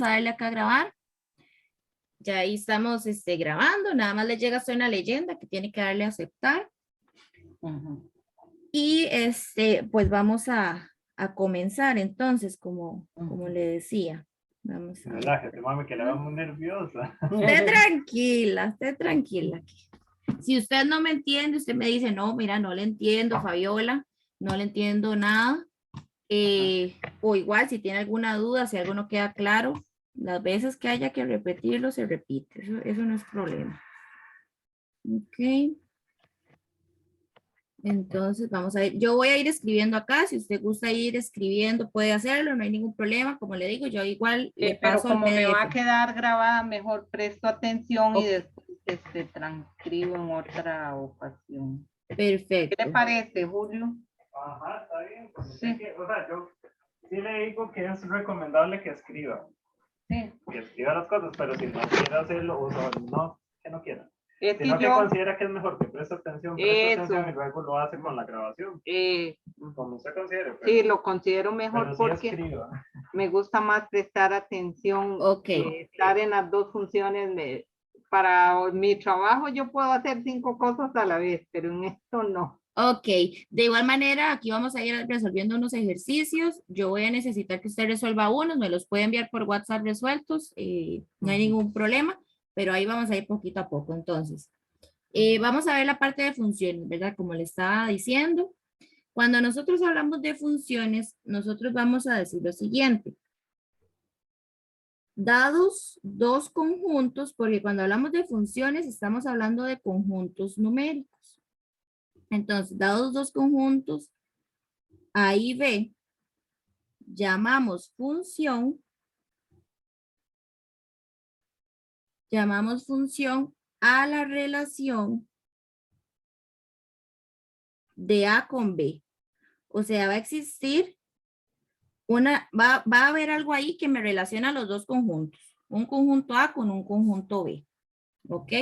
a darle acá a grabar. Ya ahí estamos grabando, nada más le llega a hacer una leyenda que tiene que darle a aceptar. Y pues vamos a comenzar entonces, como le decía. Vamos a ver. Relájate, mami, que la veo muy nerviosa. Esté tranquila aquí. Si usted no me entiende, usted me dice, no, mira, no le entiendo, Fabiola, no le entiendo nada. O igual, si tiene alguna duda, si algo no queda claro, las veces que haya que repetirlo, se repite. Eso no es problema. Ok. Entonces, vamos a ver. Yo voy a ir escribiendo acá. Si usted gusta ir escribiendo, puede hacerlo. No hay ningún problema. Como le digo, yo igual le paso pero como al me va a PDF. quedar grabada, mejor presto atención y Ok. después transcribo en otra ocasión. Perfecto. ¿Qué le parece, Julio? Ajá, está bien. Sí. O sea, yo sí le digo que es recomendable que escriba. Sí. Que escriba las cosas, pero si no quiere hacerlo, o sea, no, que no quiera. Es Sino que que yo, considera que es mejor que preste atención y luego lo hace con la grabación. Como usted considere. Pero, sí, lo considero mejor pero sí porque escriba. me gusta más prestar atención, Ok. estar en las dos funciones. Para mi trabajo yo puedo hacer 5 cosas a la vez, pero en esto no. Ok, de igual manera, aquí vamos a ir resolviendo unos ejercicios. Yo voy a necesitar que usted resuelva unos, me los puede enviar por WhatsApp resueltos, no hay ningún problema, pero ahí vamos a ir poquito a poco. Entonces, vamos a ver la parte de funciones, ¿verdad? Como le estaba diciendo, cuando nosotros hablamos de funciones, nosotros vamos a decir lo siguiente. Dados dos conjuntos, porque cuando hablamos de funciones estamos hablando de conjuntos numéricos. Entonces, dados dos conjuntos A y B, llamamos función a la relación de A con B. O sea, va a existir va a haber algo ahí que me relaciona los dos conjuntos. Un conjunto A con un conjunto B. ¿Ok?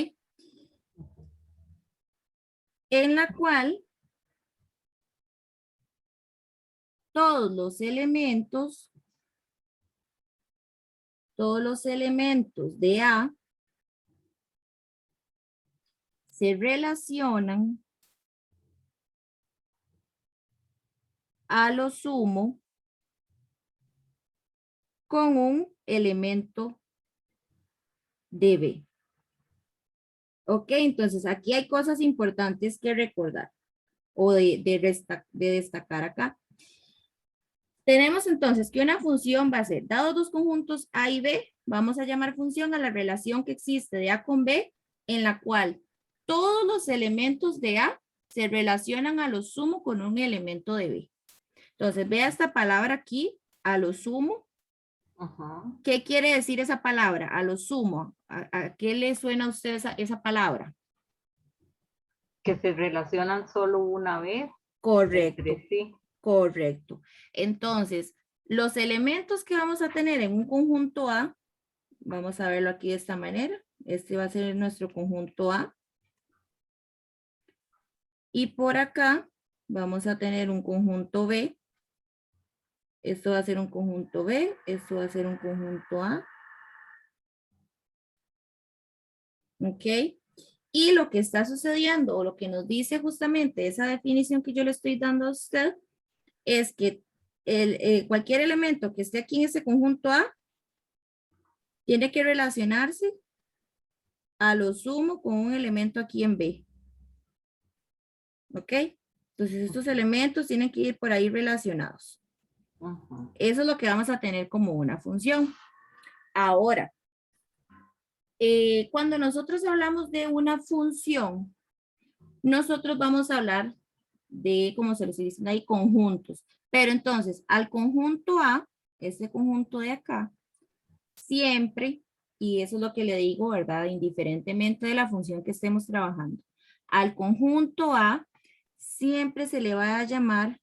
En la cual todos los elementos de A se relacionan a lo sumo con un elemento de B. Ok, entonces aquí hay cosas importantes que recordar o de destacar acá. Tenemos entonces que una función va a ser, dados dos conjuntos A y B, vamos a llamar función a la relación que existe de A con B, en la cual todos los elementos de A se relacionan a lo sumo con un elemento de B. Entonces, vea esta palabra aquí, a lo sumo. ¿Qué quiere decir esa palabra? A lo sumo. ¿A qué le suena a usted esa palabra? Que se relacionan solo una vez. Correcto. Sí. Correcto. Entonces, los elementos que vamos a tener en un conjunto A, vamos a verlo aquí de esta manera. Este va a ser nuestro conjunto A. Y por acá vamos a tener un conjunto B. Esto va a ser un conjunto B. Esto va a ser un conjunto A. ¿Ok? Y lo que está sucediendo o lo que nos dice justamente esa definición que yo le estoy dando a usted es que cualquier elemento que esté aquí en ese conjunto A tiene que relacionarse a lo sumo con un elemento aquí en B. ¿Ok? Entonces estos elementos tienen que ir por ahí relacionados. Eso es lo que vamos a tener como una función. Ahora, cuando nosotros hablamos de una función, nosotros vamos a hablar de, como se les dice ahí, conjuntos. Pero entonces, al conjunto A, este conjunto de acá, siempre, y eso es lo que le digo, ¿verdad? Indiferentemente de la función que estemos trabajando, al conjunto A siempre se le va a llamar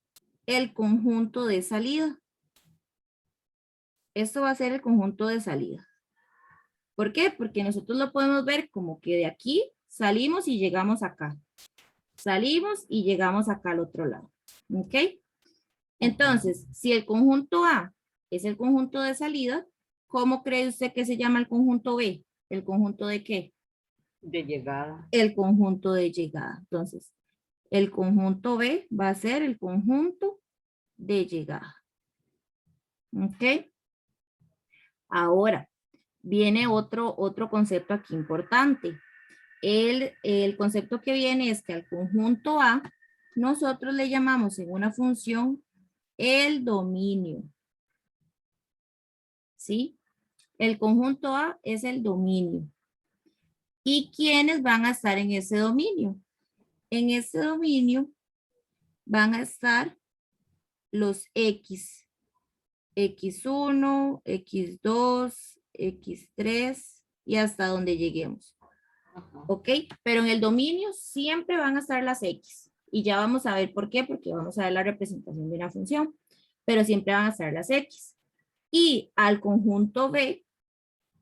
el conjunto de salida. Esto va a ser el conjunto de salida. ¿Por qué? Porque nosotros lo podemos ver como que de aquí salimos y llegamos acá. Salimos y llegamos acá al otro lado. ¿Ok? Entonces, si el conjunto A es el conjunto de salida, ¿Cómo cree usted que se llama el conjunto B? ¿El conjunto de qué? De llegada. El conjunto de llegada. Entonces, el conjunto B va a ser el conjunto de llegada. ¿Ok? Ahora, viene otro concepto aquí importante. El concepto que viene es que al conjunto A, nosotros le llamamos en una función el dominio. ¿Sí? El conjunto A es el dominio. ¿Y quiénes van a estar en ese dominio? En ese dominio van a estar los X. X1, X2, X3 y hasta donde lleguemos. ¿Ok? Pero en el dominio siempre van a estar las X. Y ya vamos a ver por qué, porque vamos a ver la representación de una función. Pero siempre van a estar las X. Y al conjunto B,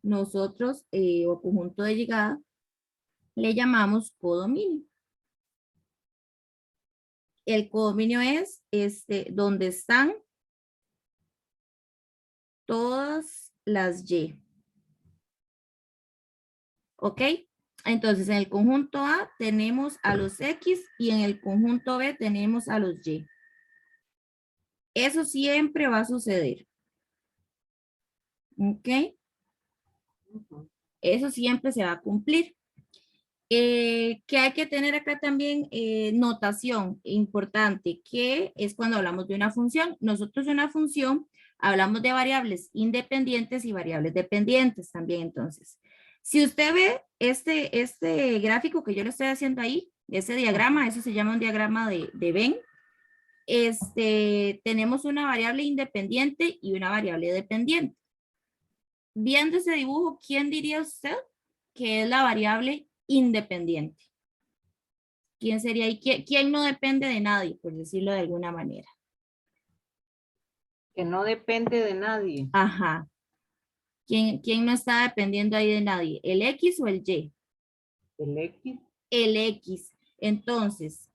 nosotros, o conjunto de llegada, le llamamos codominio. El codominio es donde están todas las Y. ¿Ok? Entonces, en el conjunto A tenemos a los X y en el conjunto B tenemos a los Y. Eso siempre va a suceder. ¿Ok? Eso siempre se va a cumplir. Que hay que tener acá también notación importante, que es cuando hablamos de una función. Nosotros de una función hablamos de variables independientes y variables dependientes también. Entonces, si usted ve este gráfico que yo le estoy haciendo ahí, ese diagrama, eso se llama un diagrama de Venn. Tenemos una variable independiente y una variable dependiente. Viendo ese dibujo, ¿quién diría usted que es la variable independiente? ¿Quién sería? ¿Y quién no depende de nadie, por decirlo de alguna manera? Que no depende de nadie. Ajá. ¿Quién no está dependiendo ahí de nadie? ¿El X o el Y? El X. El X. Entonces,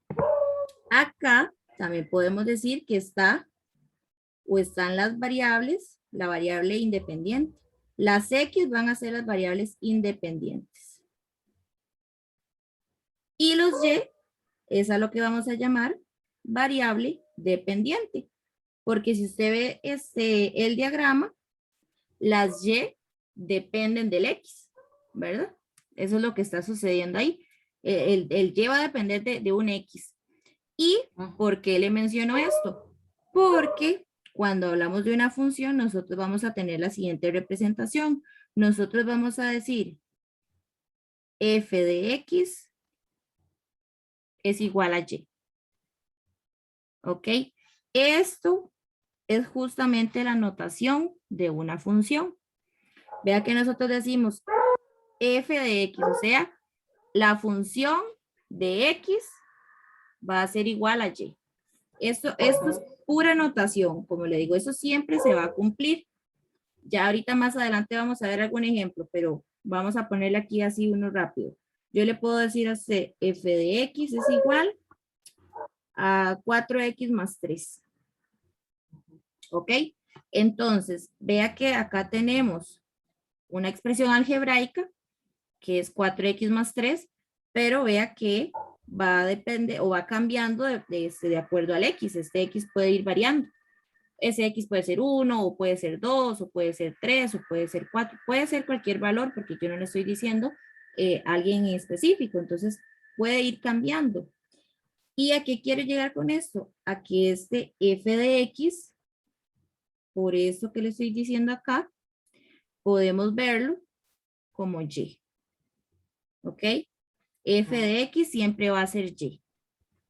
acá también podemos decir que está o están las variables, la variable independiente. Las X van a ser las variables independientes. Y los Y es a lo que vamos a llamar variable dependiente. Porque si usted ve el diagrama, las Y dependen del X, ¿verdad? Eso es lo que está sucediendo ahí. El Y va a depender de un X. ¿Y por qué le menciono esto? Porque cuando hablamos de una función, nosotros vamos a tener la siguiente representación. Nosotros vamos a decir f de X es igual a Y. ¿Ok? Esto es justamente la notación de una función. Vea que nosotros decimos f de X, o sea, la función de X va a ser igual a Y. Esto es pura notación, como le digo, eso siempre se va a cumplir. Ya ahorita más adelante vamos a ver algún ejemplo, pero vamos a ponerle aquí así uno rápido. Yo le puedo decir a usted, f de X es igual a 4X más 3. ¿Ok? Entonces, vea que acá tenemos una expresión algebraica que es 4X más 3, pero vea que va a depender o va cambiando de acuerdo al X. Este X puede ir variando. Ese X puede ser 1, o puede ser 2, o puede ser 3, o puede ser 4. Puede ser cualquier valor, porque yo no le estoy diciendo alguien en específico. Entonces, puede ir cambiando. ¿Y a qué quiero llegar con esto? A que este f de X, por eso que le estoy diciendo acá, podemos verlo como Y. ¿Ok? F de X siempre va a ser Y.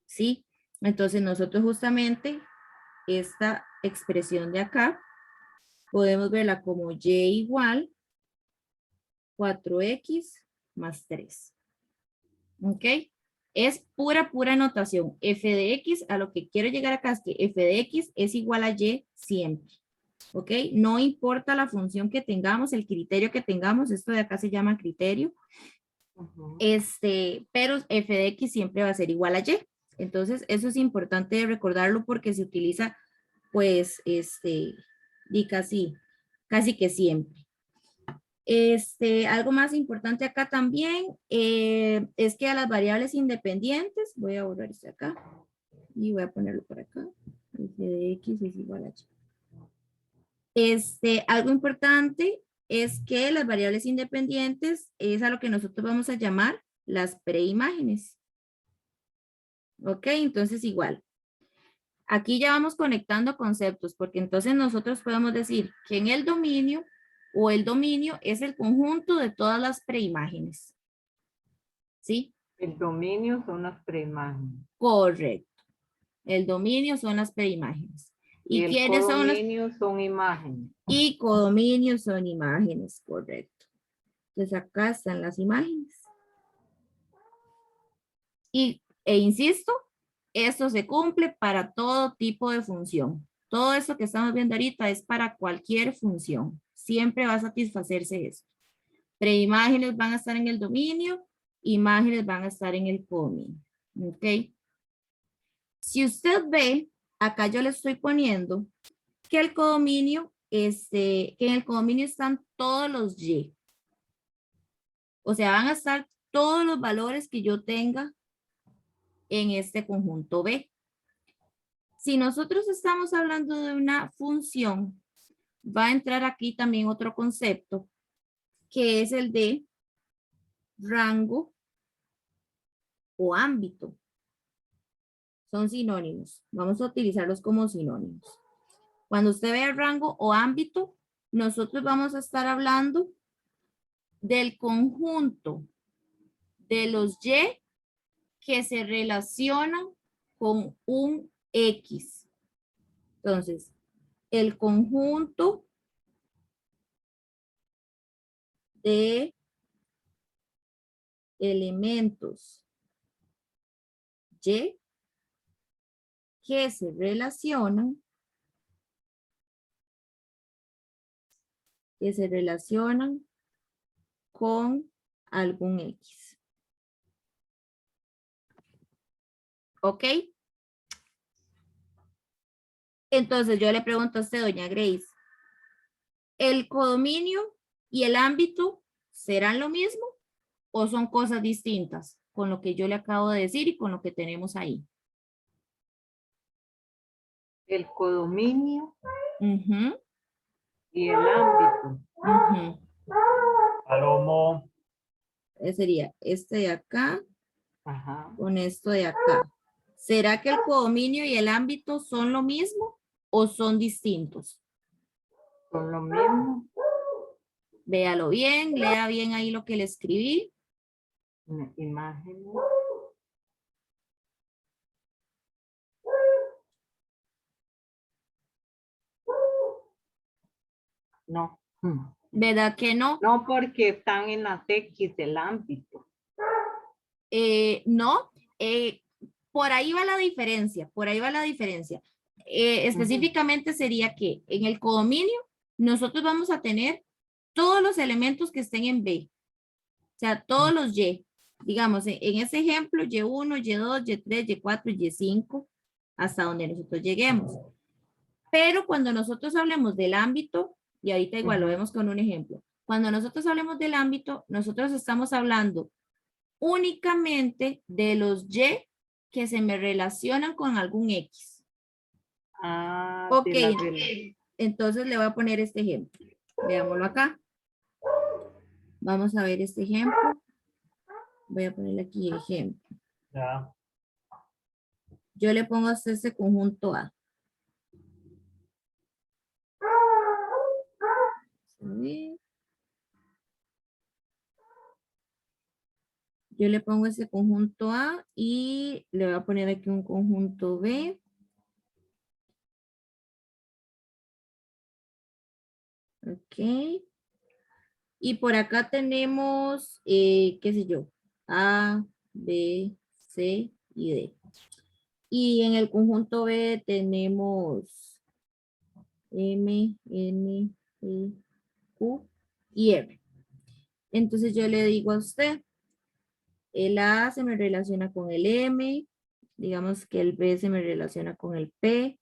¿Sí? Entonces, nosotros justamente esta expresión de acá podemos verla como Y igual 4X más 3. ¿Ok? Es pura notación. F de X, a lo que quiero llegar acá es que F de X es igual a Y siempre. ¿Ok? No importa la función que tengamos, el criterio que tengamos, esto de acá se llama criterio. Pero F de X siempre va a ser igual a Y. Entonces, eso es importante recordarlo porque se utiliza, pues, y casi que siempre. Algo más importante acá también es que a las variables independientes, voy a borrar este acá y voy a ponerlo por acá. F de X es igual a Y. Algo importante es que las variables independientes es a lo que nosotros vamos a llamar las preimágenes. Ok, entonces igual. Aquí ya vamos conectando conceptos, porque entonces nosotros podemos decir que en el dominio o el dominio es el conjunto de todas las preimágenes. ¿Sí? El dominio son las preimágenes. Correcto. El dominio son las preimágenes. ¿Y el quiénes son las? codominio son imágenes? Y codominios son imágenes, correcto. Entonces acá están las imágenes. Insisto, esto se cumple para todo tipo de función. Todo esto que estamos viendo ahorita es para cualquier función. Siempre va a satisfacerse esto. Preimágenes van a estar en el dominio, imágenes van a estar en el codominio. ¿Ok? Si usted ve, acá yo le estoy poniendo que el codominio, que en el codominio están todos los Y. O sea, van a estar todos los valores que yo tenga en este conjunto B. Si nosotros estamos hablando de una función, va a entrar aquí también otro concepto, que es el de rango o ámbito. Son sinónimos. Vamos a utilizarlos como sinónimos. Cuando usted vea rango o ámbito, nosotros vamos a estar hablando del conjunto de los Y que se relacionan con un X. Entonces, el conjunto de elementos Y que se relacionan con algún X. ¿Ok? Entonces yo le pregunto a usted, doña Grace, ¿el codominio y el ámbito serán lo mismo o son cosas distintas con lo que yo le acabo de decir y con lo que tenemos ahí? El codominio Uh-huh. y el ámbito. Uh-huh. Palomo. Sería este de acá. Ajá. Con esto de acá. ¿Será que el codominio y el ámbito son lo mismo o son distintos? Son lo mismo. Véalo bien, lea bien ahí lo que le escribí. Imágenes. No. ¿Verdad que no? No, porque están en las X del ámbito. No, por ahí va la diferencia, por ahí va la diferencia. Específicamente sería que en el codominio nosotros vamos a tener todos los elementos que estén en B. O sea, todos los Y. Digamos, en ese ejemplo, Y1, Y2, Y3, Y4, Y5, hasta donde nosotros lleguemos. Pero cuando nosotros hablemos del ámbito, y ahorita igual lo vemos con un ejemplo, cuando nosotros hablemos del ámbito, nosotros estamos hablando únicamente de los Y que se me relacionan con algún X. Ah, ok, entonces le voy a poner este ejemplo. Veámoslo acá. Vamos a ver este ejemplo. Voy a ponerle aquí ejemplo. Ya. Yo le pongo hasta este conjunto A. Yo le pongo ese conjunto A y le voy a poner aquí un conjunto B. Ok. Y por acá tenemos, qué sé yo, A, B, C y D. Y en el conjunto B tenemos M, N, E, Q y R. Entonces yo le digo a usted, el A se me relaciona con el M, digamos que el B se me relaciona con el P,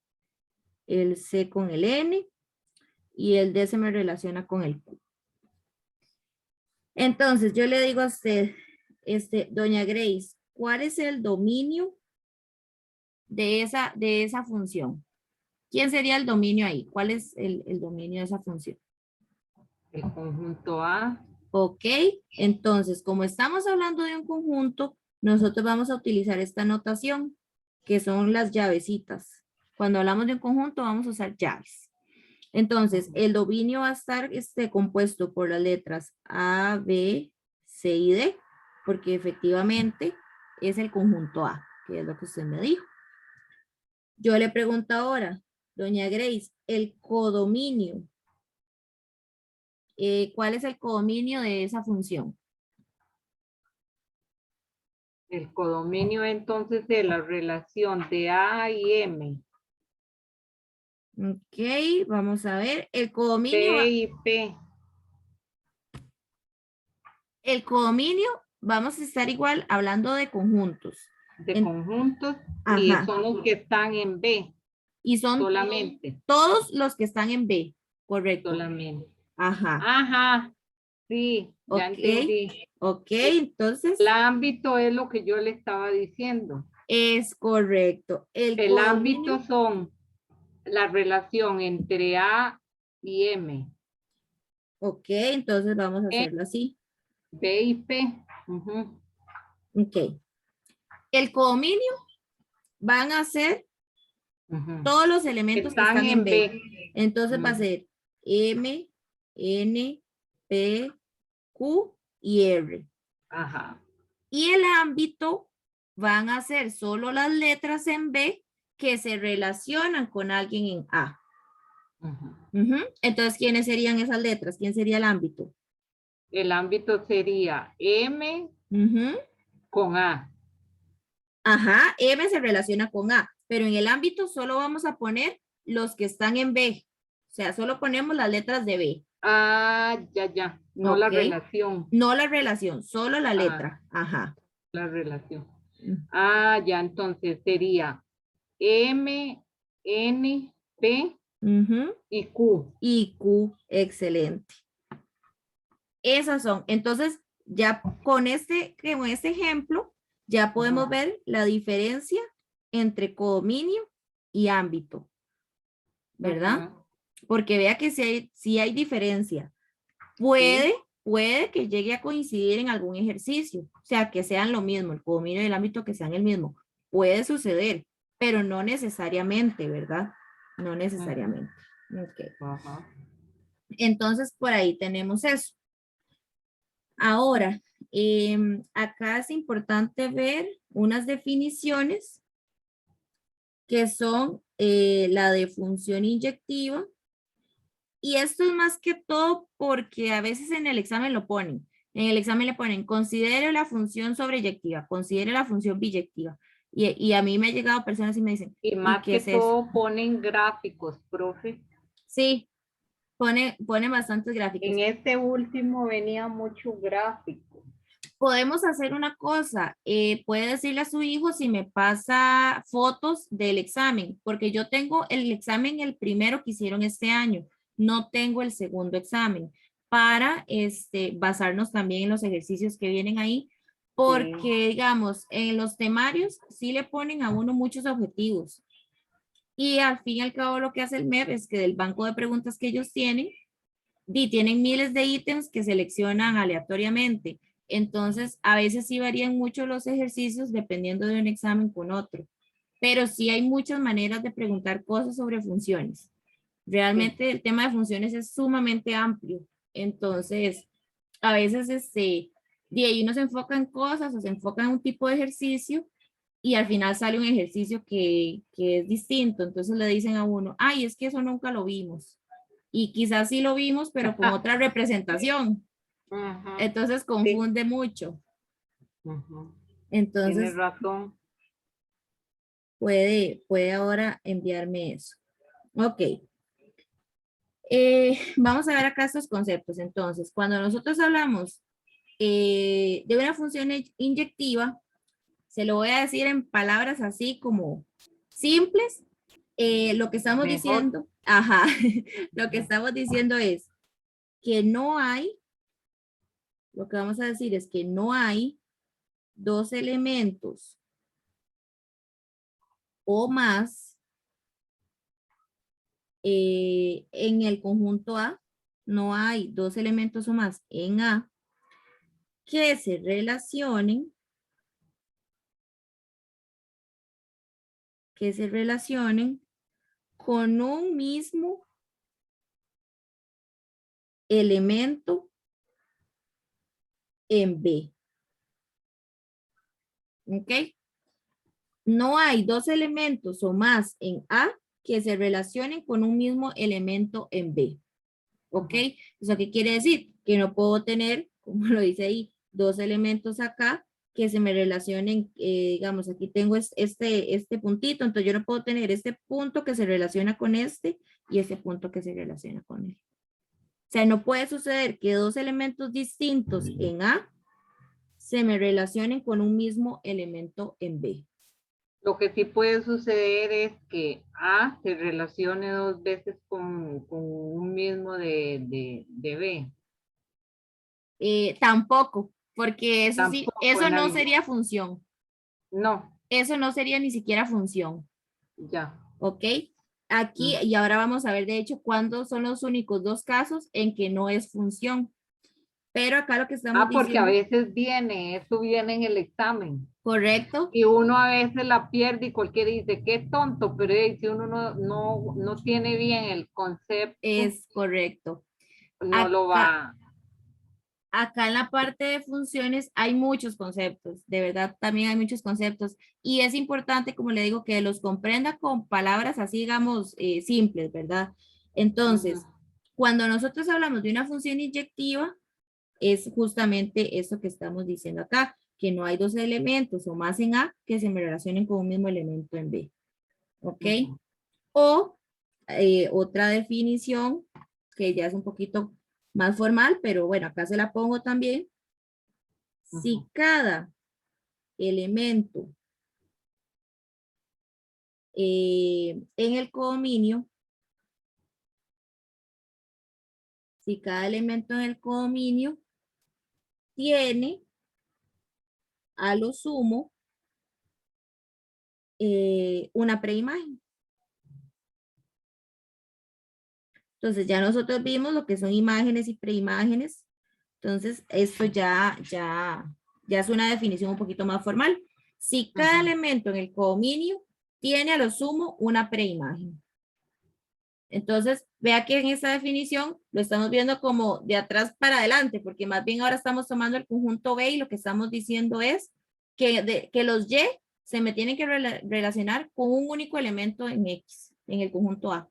el C con el N y el D se me relaciona con el Q. Entonces, yo le digo a usted, doña Grace, ¿cuál es el dominio de esa función? ¿Quién sería el dominio ahí? ¿Cuál es el dominio de esa función? El conjunto A. Ok, entonces, como estamos hablando de un conjunto, nosotros vamos a utilizar esta notación, que son las llavecitas. Cuando hablamos de un conjunto, vamos a usar llaves. Entonces, el dominio va a estar compuesto por las letras A, B, C y D, porque efectivamente es el conjunto A, que es lo que usted me dijo. Yo le pregunto ahora, doña Grace, el codominio. ¿Cuál es el codominio de esa función? El codominio entonces de la relación de A y M. Ok, vamos a ver. El codominio, P y P. el codominio, vamos a estar igual hablando de conjuntos. De conjuntos. Y Ajá. son los que están en B. Y son solamente. Todos los que están en B, correcto. Solamente. Ajá. Ajá. Sí, ya entendí. Ok, entonces. El ámbito es lo que yo le estaba diciendo. Es correcto. El ámbito son la relación entre A y M. Ok, entonces vamos a hacerlo así. B y P. Ok. El codominio van a ser todos los elementos que están en B. Entonces va a ser M, N, P, Q y R. Ajá. Y el ámbito van a ser solo las letras en B que se relacionan con alguien en A. Entonces, ¿quiénes serían esas letras? ¿Quién sería el ámbito? El ámbito sería M con A. Ajá, M se relaciona con A, pero en el ámbito solo vamos a poner los que están en B. O sea, solo ponemos las letras de B. Ah, ya. No la relación. No la relación, solo la letra. Ajá. La relación. Ah, ya, entonces sería M, N, P y Q. Y Q, excelente. Esas son. Entonces, ya con este ejemplo, ya podemos ver la diferencia entre codominio y ámbito, ¿verdad? Porque vea que si hay diferencia. Puede que llegue a coincidir en algún ejercicio, o sea, que sean lo mismo, el codominio y el ámbito que sean el mismo. Puede suceder, pero no necesariamente, ¿verdad? No necesariamente. Ok. Entonces, por ahí tenemos eso. Ahora, acá es importante ver unas definiciones que son la de función inyectiva. Y esto es más que todo porque a veces en el examen lo ponen. En el examen le ponen, considere la función sobreyectiva, considere la función biyectiva. Y a mí me ha llegado personas y me dicen, y más ¿qué que es todo eso? ponen gráficos, profe. Sí, pone bastantes gráficos. En este último venía mucho gráfico. Podemos hacer una cosa, puede decirle a su hijo si me pasa fotos del examen, porque yo tengo el examen, el primero que hicieron este año, no tengo el segundo examen, para basarnos también en los ejercicios que vienen ahí, porque digamos, en los temarios sí le ponen a uno muchos objetivos, y al fin y al cabo lo que hace el MEP es que del banco de preguntas que ellos tienen miles de ítems que seleccionan aleatoriamente. Entonces, a veces sí varían mucho los ejercicios dependiendo de un examen con otro. Pero sí hay muchas maneras de preguntar cosas sobre funciones. Realmente el tema de funciones es sumamente amplio. Entonces, a veces de ahí uno se enfoca en cosas o se enfoca en un tipo de ejercicio y al final sale un ejercicio que es distinto. Entonces le dicen a uno, ay, es que eso nunca lo vimos. Y quizás sí lo vimos, pero con otra representación. Entonces confunde mucho. Entonces, tienes razón. Puede ahora enviarme eso. Ok. Vamos a ver acá estos conceptos. Entonces, cuando nosotros hablamos de una función inyectiva, se lo voy a decir en palabras así como simples. Lo que estamos diciendo, lo que estamos diciendo es que no hay lo que vamos a decir es que no hay dos elementos o más en el conjunto A. No hay dos elementos o más en A que se relacionen con un mismo elemento en B. ¿Ok? No hay dos elementos o más en A que se relacionen con un mismo elemento en B. ¿Ok? ¿Eso qué quiere decir? Que no puedo tener, como lo dice ahí, dos elementos acá que se me relacionen, digamos, aquí tengo este puntito, entonces yo no puedo tener este punto que se relaciona con este y este punto que se relaciona con él. O sea, no puede suceder que dos elementos distintos en A se me relacionen con un mismo elemento en B. Lo que sí puede suceder es que A se relacione dos veces con un mismo de B. Tampoco, porque eso sí, Tampoco eso en no algo. sería función. No, Eso no sería ni siquiera función. ya. ¿Ok? Aquí, y ahora vamos a ver de hecho cuándo son los únicos dos casos en que no es función. Pero acá lo que estamos Porque a diciendo, veces eso viene en el examen. correcto, Y uno a veces la pierde y cualquiera dice, qué tonto, pero si uno no tiene bien el concepto, es correcto. no lo Acá, va. acá en la parte de funciones hay muchos conceptos, de verdad también hay muchos conceptos y es importante, como le digo, que los comprenda con palabras así, digamos, simples, ¿verdad? Entonces, cuando nosotros hablamos de una función inyectiva, es justamente eso que estamos diciendo acá, que no hay dos elementos o más en A que se me relacionen con un mismo elemento en B. ¿Ok? O otra definición que ya es un poquito más formal, pero bueno, acá se la pongo también. Si cada elemento en el codominio, si cada elemento en el codominio tiene a lo sumo una preimagen. Entonces ya nosotros vimos lo que son imágenes y preimágenes. Entonces esto ya es una definición un poquito más formal. Si cada elemento en el codominio tiene a lo sumo una preimagen. Entonces, vea que en esta definición lo estamos viendo como de atrás para adelante, porque más bien ahora estamos tomando el conjunto B y lo que estamos diciendo es que los Y se me tienen que relacionar con un único elemento en X, en el conjunto A.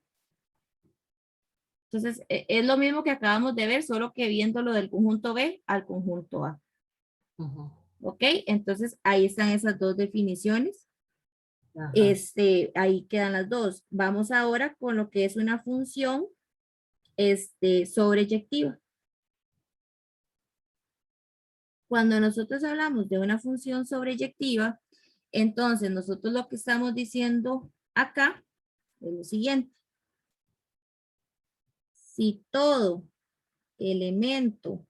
Entonces, es lo mismo que acabamos de ver, solo que viéndolo del conjunto B al conjunto A. ¿Ok? Entonces, ahí están esas dos definiciones. Ahí quedan las dos. Vamos ahora con lo que es una función sobreyectiva. Cuando nosotros hablamos de una función sobreyectiva, entonces nosotros lo que estamos diciendo acá es lo siguiente. Si todo elemento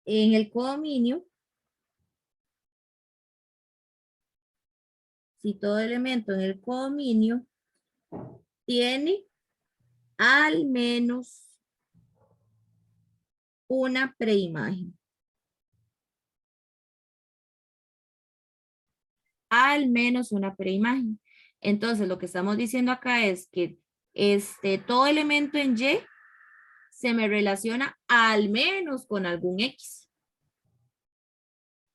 en el codominio, tiene al menos una preimagen. Al menos una preimagen. Entonces, lo que estamos diciendo acá es que todo elemento en Y se me relaciona al menos con algún X.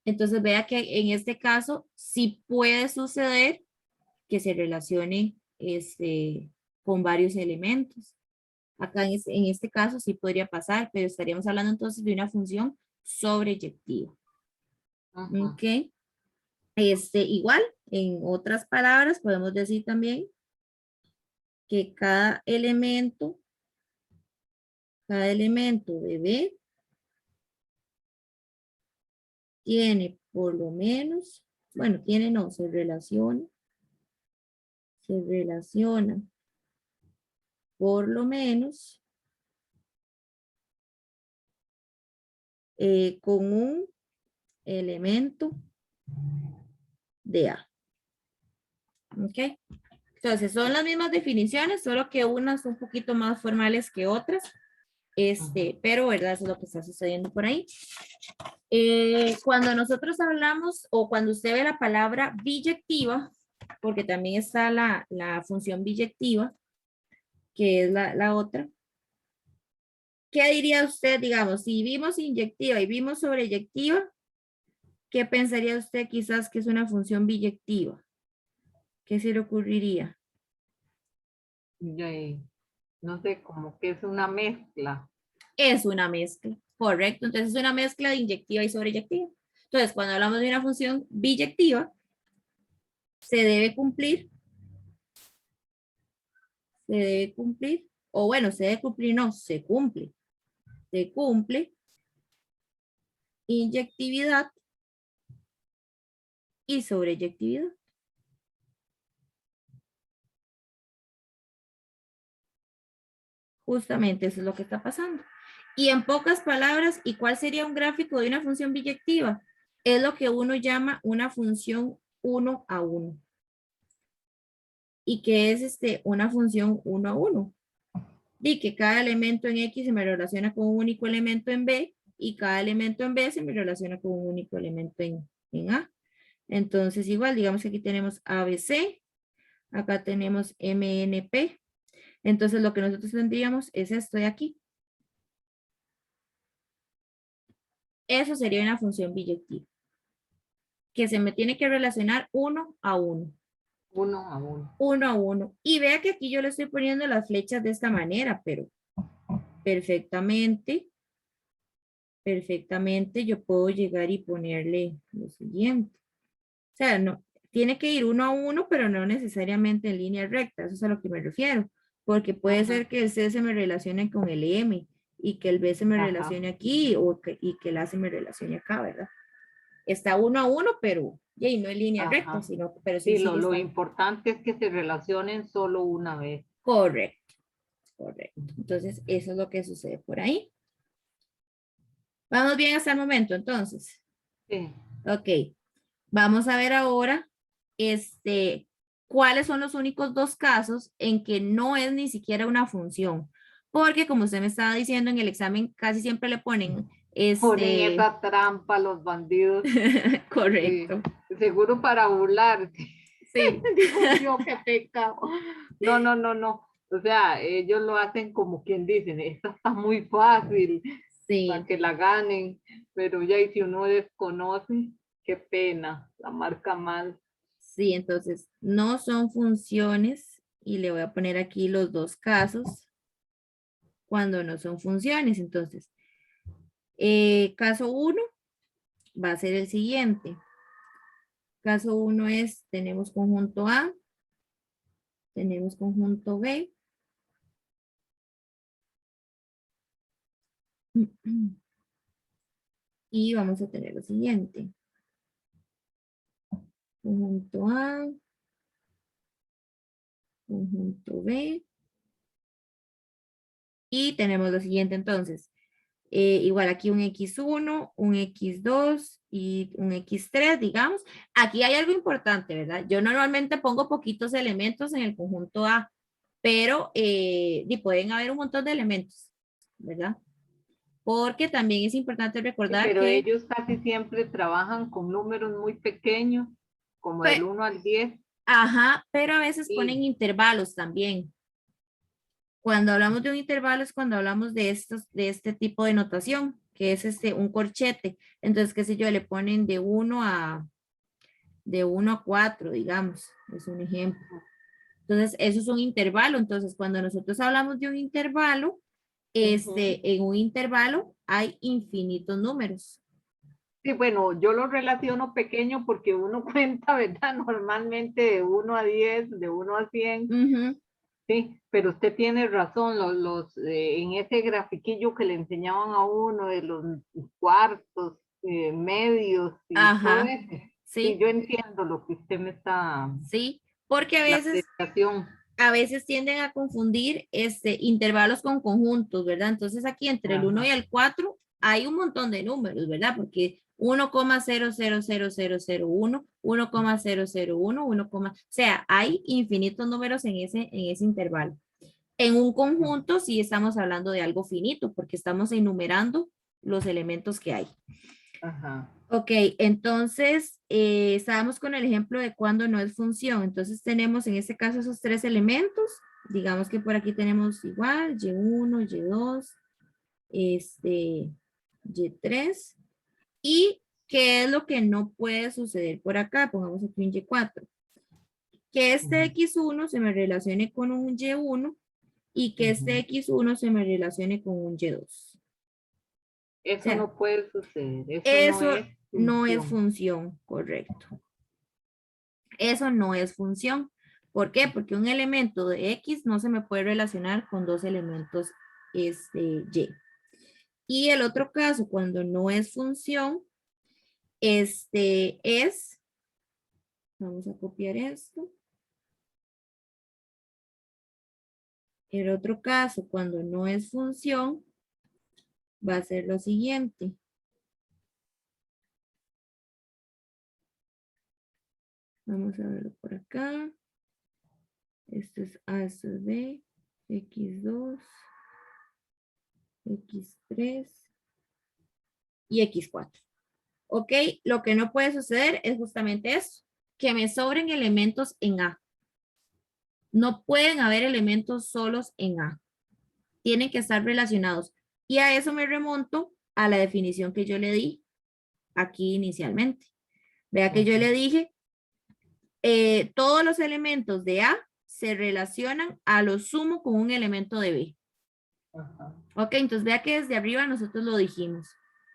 Entonces, vea que en este caso sí puede suceder que se relacione con varios elementos. Acá en este caso sí podría pasar, pero estaríamos hablando entonces de una función sobreyectiva. ¿Ok? Igual, en otras palabras, podemos decir también que cada elemento de B tiene por lo menos, bueno, tiene no, se relaciona por lo menos con un elemento de A. ¿Ok? Entonces, son las mismas definiciones, solo que unas un poquito más formales que otras. Pero, ¿verdad? Eso es lo que está sucediendo por ahí. Cuando nosotros hablamos o cuando usted ve la palabra biyectiva, porque también está la función biyectiva, que es la otra. ¿Qué diría usted, digamos, si vimos inyectiva y vimos sobreyectiva? ¿Qué pensaría usted quizás que es una función biyectiva? ¿Qué se le ocurriría? No sé, como que es una mezcla. Es una mezcla, correcto. Entonces es una mezcla de inyectiva y sobreyectiva. Entonces, cuando hablamos de una función biyectiva, se debe cumplir, o bueno, se debe cumplir, no, se cumple. Se cumple inyectividad y sobreyectividad. Justamente eso es lo que está pasando. Y en pocas palabras, ¿y cuál sería un gráfico de una función biyectiva? Es lo que uno llama una función 1 a 1. ¿Y qué es una función 1 a 1? Y que cada elemento en X se me relaciona con un único elemento en B y cada elemento en B se me relaciona con un único elemento en A. Entonces, igual, digamos que aquí tenemos ABC, acá tenemos MNP. Entonces, lo que nosotros tendríamos es esto de aquí. Eso sería una función biyectiva, que se me tiene que relacionar 1 a 1. 1 a 1. 1 a 1. Y vea que aquí yo le estoy poniendo las flechas de esta manera, pero perfectamente yo puedo llegar y ponerle lo siguiente. O sea, no, tiene que ir 1 a 1, pero no necesariamente en línea recta. Eso es a lo que me refiero. Porque puede ser que el C se me relacione con el M y que el B se me relacione aquí y que el A se me relacione acá, ¿verdad? Está 1 a 1, pero no en línea recta, sino, pero sí, lo importante es que se relacionen solo una vez. Correcto. Entonces, eso es lo que sucede por ahí. ¿Vamos bien hasta el momento, entonces? Sí. Ok. Vamos a ver ahora, cuáles son los únicos dos casos en que no es ni siquiera una función. Porque como usted me estaba diciendo en el examen, casi siempre le ponen ponen esa trampa los bandidos. Correcto. Seguro para burlar. Sí. Digo yo, qué pecado. No. O sea, ellos lo hacen como quien dicen, esta está muy fácil para que la ganen, pero ya y si uno desconoce, qué pena, la marca mal. Sí, entonces no son funciones y le voy a poner aquí los dos casos cuando no son funciones. Entonces, caso 1 va a ser el siguiente. Caso 1 es, tenemos conjunto A, tenemos conjunto B. Y vamos a tener lo siguiente. Conjunto A, conjunto B. Y tenemos lo siguiente entonces. Igual aquí un X1, un X2 y un X3, digamos. Aquí hay algo importante, ¿verdad? Yo normalmente pongo poquitos elementos en el conjunto A, pero pueden haber un montón de elementos, ¿verdad? Porque también es importante recordar pero que... ellos casi siempre trabajan con números muy pequeños, como del 1 al 10. Ajá, pero a veces ponen intervalos también. Cuando hablamos de un intervalo es cuando hablamos de este tipo de notación, que es un corchete. Entonces, qué sé yo, le ponen de 1 a 4, digamos, es un ejemplo. Entonces, eso es un intervalo. Entonces, cuando nosotros hablamos de un intervalo, en un intervalo hay infinitos números. Sí, bueno, yo lo relaciono pequeño porque uno cuenta, ¿verdad? Normalmente de 1 a 10, de 1 a 100. Sí, pero usted tiene razón, en ese grafiquillo que le enseñaban a uno de los cuartos, medios y todo eso. Sí, yo entiendo lo que usted me está... Sí, porque a veces tienden a confundir intervalos con conjuntos, ¿verdad? Entonces aquí entre el 1 y el 4 hay un montón de números, ¿verdad? Porque 1,000001, 1,001, 1, o sea, hay infinitos números en ese intervalo. En un conjunto sí estamos hablando de algo finito porque estamos enumerando los elementos que hay. Ajá. Ok, entonces estábamos con el ejemplo de cuando no es función. Entonces tenemos en este caso esos tres elementos. Digamos que por aquí tenemos igual Y1, Y2, Y3. ¿Y qué es lo que no puede suceder por acá? Pongamos aquí un Y4. Que este X1 se me relacione con un Y1 y que este X1 se me relacione con un Y2. Eso O sea, no puede suceder. eso no es función. función, correcto. Eso no es función. ¿Por qué? Porque un elemento de X no se me puede relacionar con dos elementos Y. Y el otro caso, cuando no es función, vamos a copiar esto. El otro caso, cuando no es función, va a ser lo siguiente. Vamos a verlo por acá. Esto es A, esto es B, X2, X3 y X4. ¿Ok? Lo que no puede suceder es justamente eso, que me sobren elementos en A. No pueden haber elementos solos en A. Tienen que estar relacionados. Y a eso me remonto a la definición que yo le di aquí inicialmente. Vea que yo le dije, todos los elementos de A se relacionan a lo sumo con un elemento de B. Ajá. Ok, entonces vea que desde arriba nosotros lo dijimos.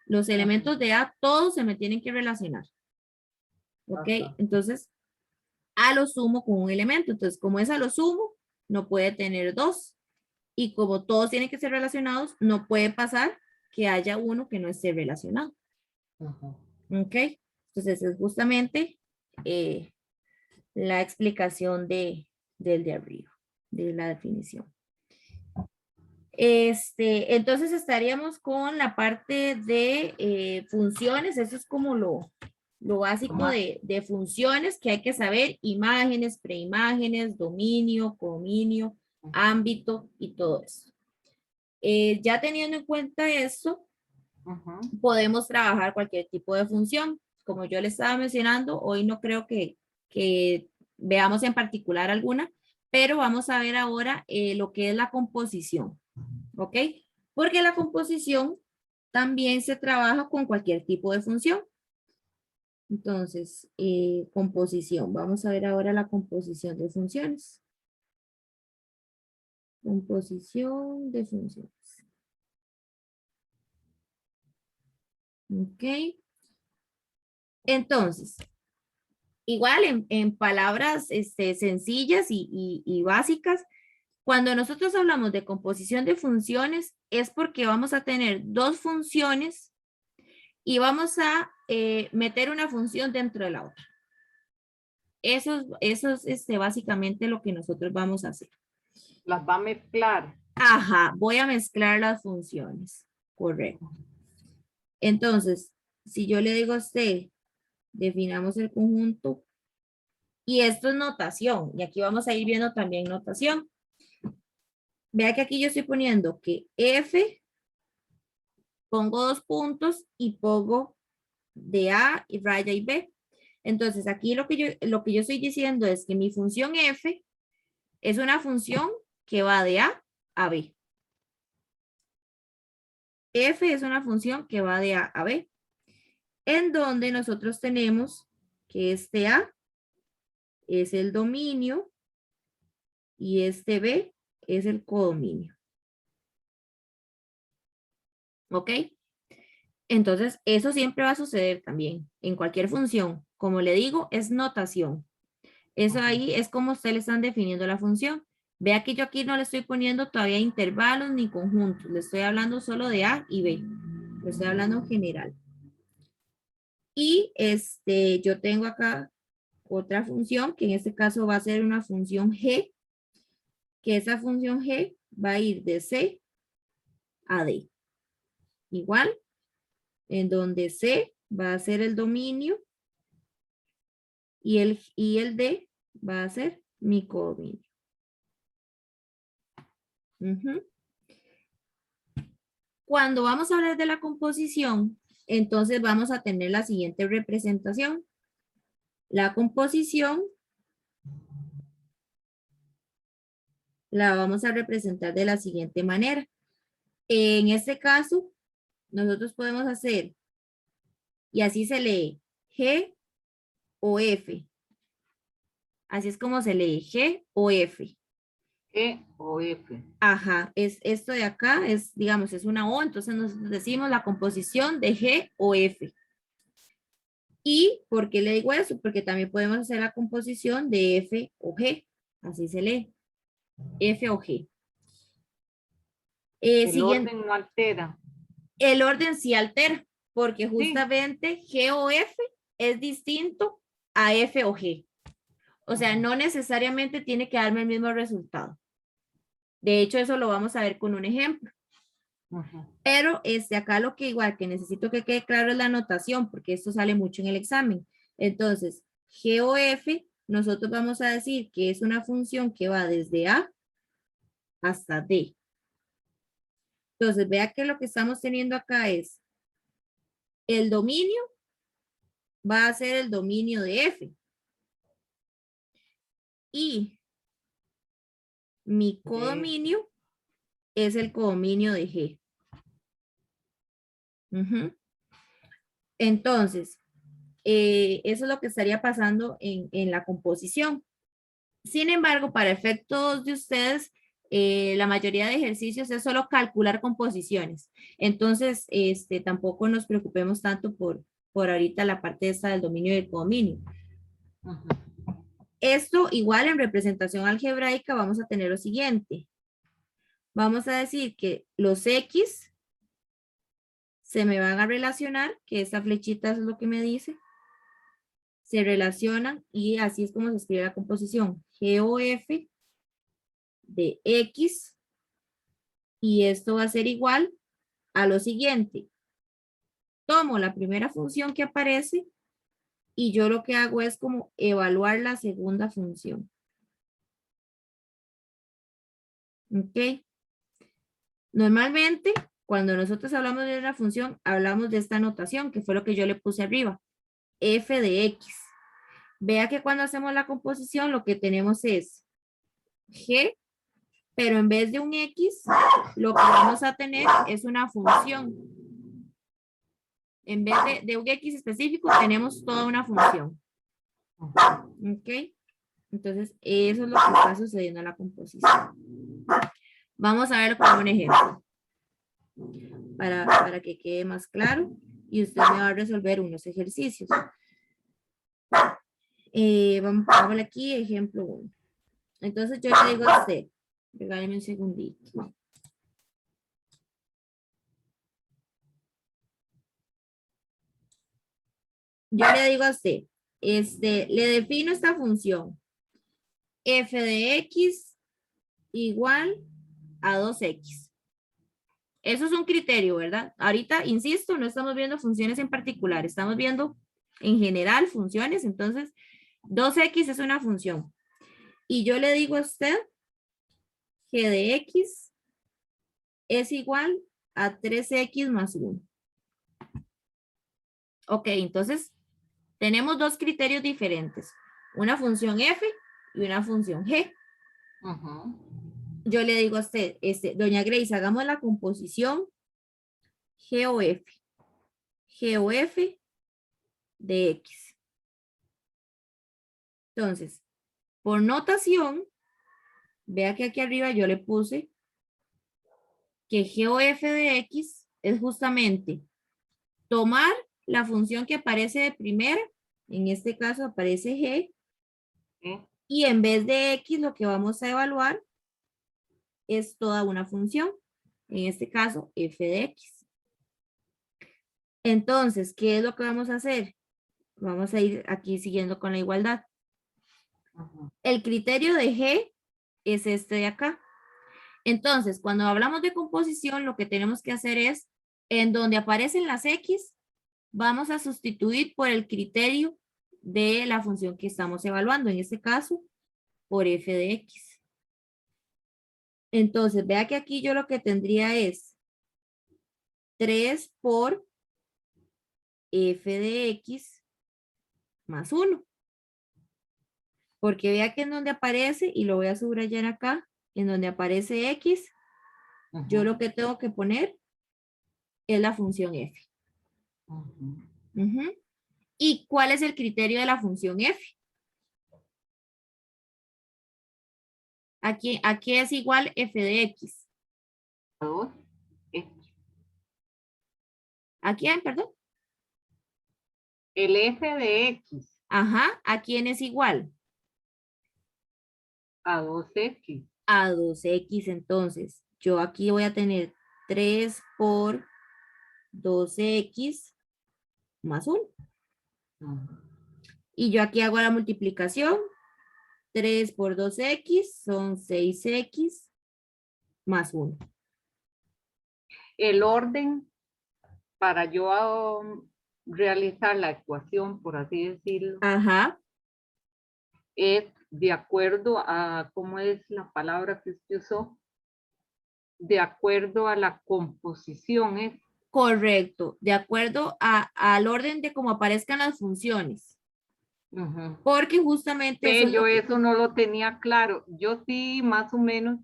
Los elementos de A todos se me tienen que relacionar. Ok, entonces a lo sumo con un elemento. Entonces, como es a lo sumo, no puede tener dos. Y como todos tienen que ser relacionados, no puede pasar que haya uno que no esté relacionado. Ok, entonces es justamente la explicación del de arriba, de la definición. Entonces estaríamos con la parte de funciones, eso es como lo básico de funciones que hay que saber, imágenes, preimágenes, dominio, codominio, ámbito y todo eso. Ya teniendo en cuenta eso, podemos trabajar cualquier tipo de función. Como yo le estaba mencionando, hoy no creo que veamos en particular alguna, pero vamos a ver ahora lo que es la composición. ¿Ok? Porque la composición también se trabaja con cualquier tipo de función. Entonces, composición. Vamos a ver ahora la composición de funciones. Composición de funciones. ¿Ok? Entonces, igual en palabras sencillas y básicas, cuando nosotros hablamos de composición de funciones es porque vamos a tener dos funciones y vamos a meter una función dentro de la otra. Eso es básicamente lo que nosotros vamos a hacer. Las va a mezclar. Ajá, voy a mezclar las funciones. Correcto. Entonces, si yo le digo a usted, definamos el conjunto, y esto es notación, y aquí vamos a ir viendo también notación. Vea que aquí yo estoy poniendo que F, pongo dos puntos y pongo de A y raya y B. Entonces, aquí lo que yo estoy diciendo es que mi función F es una función que va de A a B. F es una función que va de A a B, en donde nosotros tenemos que este A es el dominio y este B es el codominio. ¿Ok? Entonces, eso siempre va a suceder también en cualquier función. Como le digo, es notación. Eso ahí es como ustedes le están definiendo la función. Vea que yo aquí no le estoy poniendo todavía intervalos ni conjuntos. Le estoy hablando solo de A y B. Le estoy hablando en general. Y yo tengo acá otra función, que en este caso va a ser una función G, que esa función G va a ir de C a D. Igual, en donde C va a ser el dominio y el D va a ser mi codominio. Cuando vamos a hablar de la composición, entonces vamos a tener la siguiente representación. La composición la vamos a representar de la siguiente manera. En este caso, nosotros podemos hacer, y así se lee, G o F. Así es como se lee, G o F. G o F. Ajá, esto de acá es, digamos, es una O, entonces nosotros decimos la composición de G o F. ¿Y por qué le digo eso? Porque también podemos hacer la composición de F o G. Así se lee, F o G. El orden no altera. El orden sí altera, porque justamente sí. G o F es distinto a F o G. O sea, no necesariamente tiene que darme el mismo resultado. De hecho, eso lo vamos a ver con un ejemplo. Pero acá lo que igual que necesito que quede claro es la notación, porque esto sale mucho en el examen. Entonces, G o F, nosotros vamos a decir que es una función que va desde A hasta D. Entonces, vea que lo que estamos teniendo acá es el dominio va a ser el dominio de F. Y mi codominio es el codominio de G. Entonces, eso es lo que estaría pasando en la composición. Sin embargo, para efectos de ustedes, la mayoría de ejercicios es solo calcular composiciones. Entonces, tampoco nos preocupemos tanto por ahorita la parte esta del dominio y del codominio. Esto igual en representación algebraica vamos a tener lo siguiente. Vamos a decir que los X se me van a relacionar, que esta flechita es lo que me dice. Se relacionan y así es como se escribe la composición. G o F de X y esto va a ser igual a lo siguiente. Tomo la primera función que aparece y yo lo que hago es como evaluar la segunda función. ¿Ok? Normalmente, cuando nosotros hablamos de una función, hablamos de esta notación, que fue lo que yo le puse arriba. F de X. Vea que cuando hacemos la composición, lo que tenemos es G, pero en vez de un X, lo que vamos a tener es una función. En vez de un X específico, tenemos toda una función. ¿Ok? Entonces, eso es lo que está sucediendo en la composición. Vamos a verlo con un ejemplo. Para que quede más claro. Y usted me va a resolver unos ejercicios. Vamos a ver aquí, ejemplo 1. Entonces, yo le digo a usted, regáleme un segundito. Yo le digo a usted, le defino esta función. F de X igual a 2X. Eso es un criterio, ¿verdad? Ahorita, insisto, no estamos viendo funciones en particular, estamos viendo en general funciones, entonces 2X es una función. Y yo le digo a usted, G de X es igual a 3X más 1. Ok, entonces tenemos dos criterios diferentes. Una función F y una función G. Yo le digo a usted, doña Grace, hagamos la composición G o F. G o F de X. Entonces, por notación, vea que aquí arriba yo le puse que G o F de X es justamente tomar la función que aparece de primera, en este caso aparece G, y en vez de X lo que vamos a evaluar es toda una función, en este caso F de X. Entonces, ¿qué es lo que vamos a hacer? Vamos a ir aquí siguiendo con la igualdad. El criterio de G es este de acá. Entonces, cuando hablamos de composición, lo que tenemos que hacer es, en donde aparecen las X, vamos a sustituir por el criterio de la función que estamos evaluando, en este caso, por f de x. Entonces, vea que aquí yo lo que tendría es 3 por f de x más 1. Porque vea que en donde aparece, y lo voy a subrayar acá, en donde aparece x, yo lo que tengo que poner es la función f. ¿Y cuál es el criterio de la función f? Aquí es igual f de x. ¿A quién, perdón? El f de x. Ajá, ¿a quién es igual? A 2x. A 2x, entonces. Yo aquí voy a tener 3 por 12x más 1. Y yo aquí hago la multiplicación. 3 por 2x son 6x más 1. El orden para yo realizar la ecuación, por así decirlo, Ajá. es de acuerdo a, ¿cómo es la palabra que usted usó? De acuerdo a la composición, ¿es? Correcto. De acuerdo al orden de cómo aparezcan las funciones. Porque justamente eso yo eso no lo tenía claro. Yo sí, más o menos.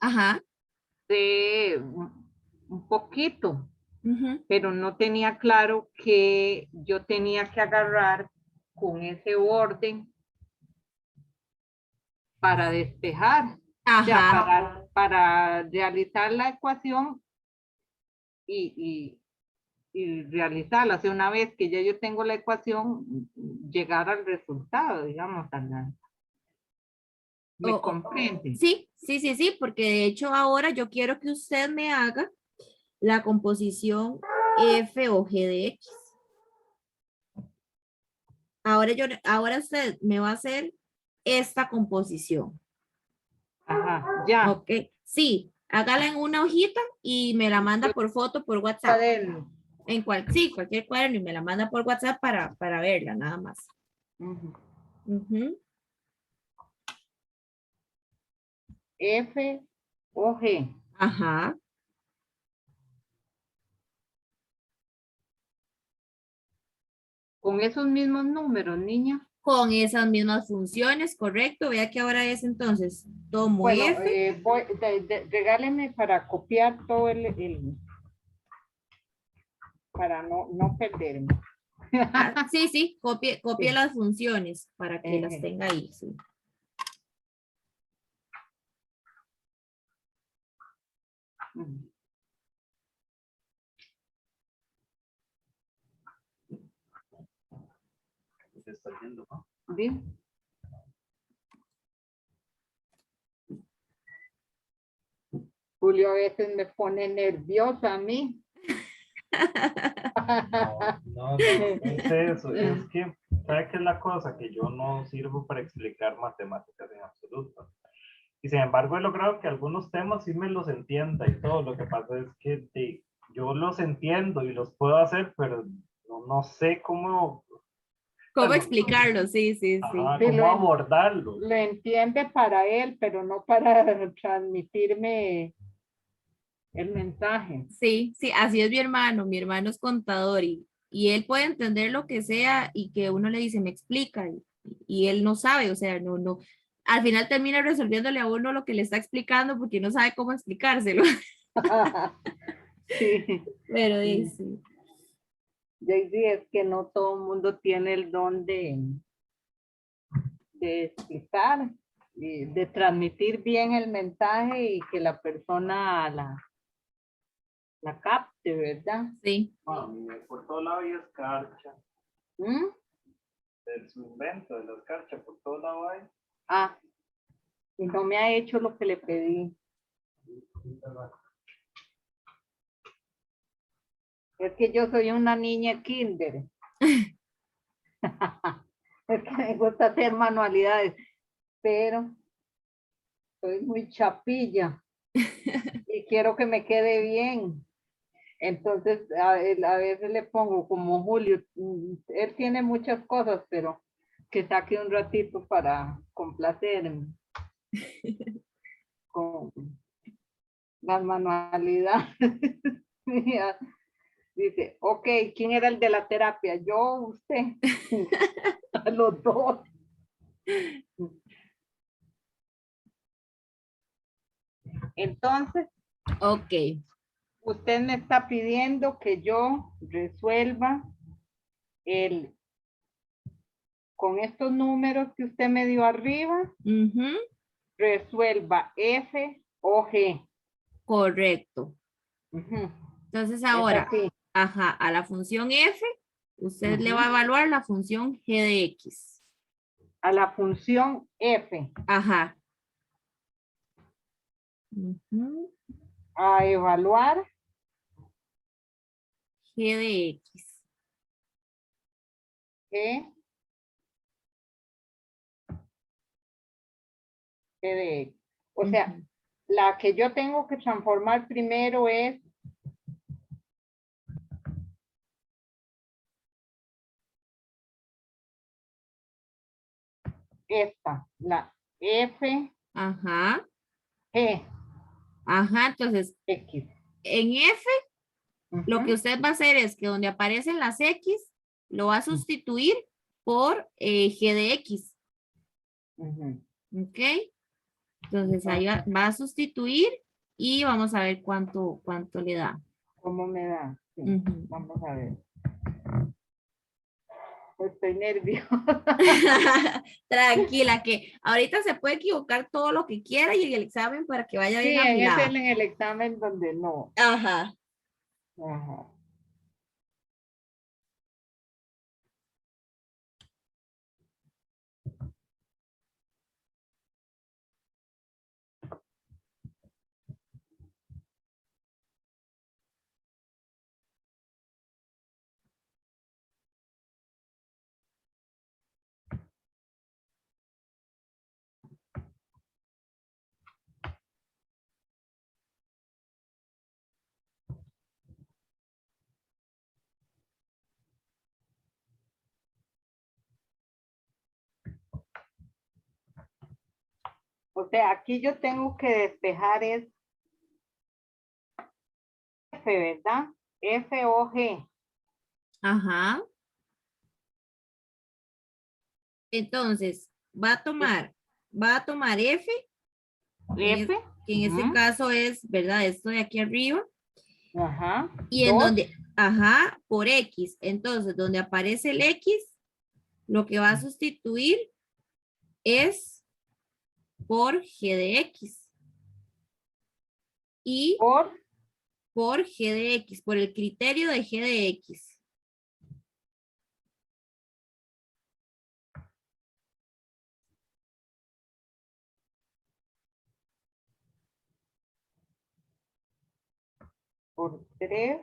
Ajá. Sé un poquito, pero no tenía claro que yo tenía que agarrar con ese orden para despejar. Ajá. O sea, para realizar la ecuación y realizarla. O sea, una vez que ya yo tengo la ecuación, llegar al resultado, digamos. ¿Me comprende? Sí, porque de hecho ahora yo quiero que usted me haga la composición f o g de x. Ahora usted me va a hacer esta composición. Ajá, ya. Ok, sí, hágala en una hojita y me la manda por foto, por WhatsApp. Sí, cualquier cuaderno y me la manda por WhatsApp para verla, nada más. F o G. Ajá. Con esos mismos números, niña. Con esas mismas funciones, correcto. Vea que ahora es entonces, tomo bueno, F. Regáleme para copiar todo para no perderme. Sí, copie Sí. las funciones para que las tenga ahí. Sí. Se está yendo, ¿no? Bien. Julio a veces me pone nerviosa a mí. No es eso, es que, ¿sabe qué es la cosa? Que yo no sirvo para explicar matemáticas en absoluto. Y sin embargo he logrado que algunos temas sí me los entienda y todo. Lo que pasa es que yo los entiendo y los puedo hacer, pero no sé cómo... ¿Cómo explicarlo? Sí. Ajá, cómo abordarlo. Lo entiende para él, pero no para transmitirme el mensaje. Sí, así es mi hermano. Mi hermano es contador y él puede entender lo que sea y que uno le dice, me explica, y él no sabe, o sea, no. Al final termina resolviéndole a uno lo que le está explicando porque no sabe cómo explicárselo. Sí. Pero sí. Daisy, es que no todo el mundo tiene el don de explicar, de transmitir bien el mensaje y que la persona la capte, ¿verdad? Sí. Por todo lado hay escarcha. De su invento, de la escarcha, por todo lado hay. Y no me ha hecho lo que le pedí. Es que yo soy una niña kinder. Es que me gusta hacer manualidades, pero soy muy chapilla y quiero que me quede bien. Entonces, a veces le pongo como Julio, él tiene muchas cosas, pero que saque un ratito para complacerme con las manualidades. Mira, dice, ok, ¿quién era el de la terapia? Yo, o usted. A los dos. Entonces, Ok. usted me está pidiendo que yo resuelva el, con estos números que usted me dio arriba, Ujú, resuelva F o G. correcto. Ujú. Entonces Es ahora, así. ajá, a la función f, usted le Ujú. va a evaluar la función g de x. A la función F, Ajá. Ujú, a evaluar g de x. G, G de X. O sea, Ujú, la que yo tengo que transformar primero es esta, la F, ajá. G, Ajá. Entonces, X. en f, lo que Ujú. usted va a hacer es que donde aparecen las x, lo va a sustituir por g de x. Ujú. ¿Ok? Entonces ahí Entonces, va a sustituir y vamos a ver cuánto le da. ¿cómo me da? Sí, Ujú. vamos a ver. Estoy nerviosa. Tranquila, que ahorita se puede equivocar todo lo que quiera y en el examen para que vaya Sí, bien en ese afilada. en el examen donde no. Ajá. Ajá. O sea, aquí yo tengo que despejar es F, ¿verdad? F o G. Ajá. Entonces, va a tomar F, F. que en este Ujú. caso es, ¿verdad? Esto de aquí arriba. Ajá. Y en 2. donde, ajá, por X. Entonces, donde aparece el X, lo que va a sustituir es por G de X. Y Por por G de X, por el criterio de G de X. por 3.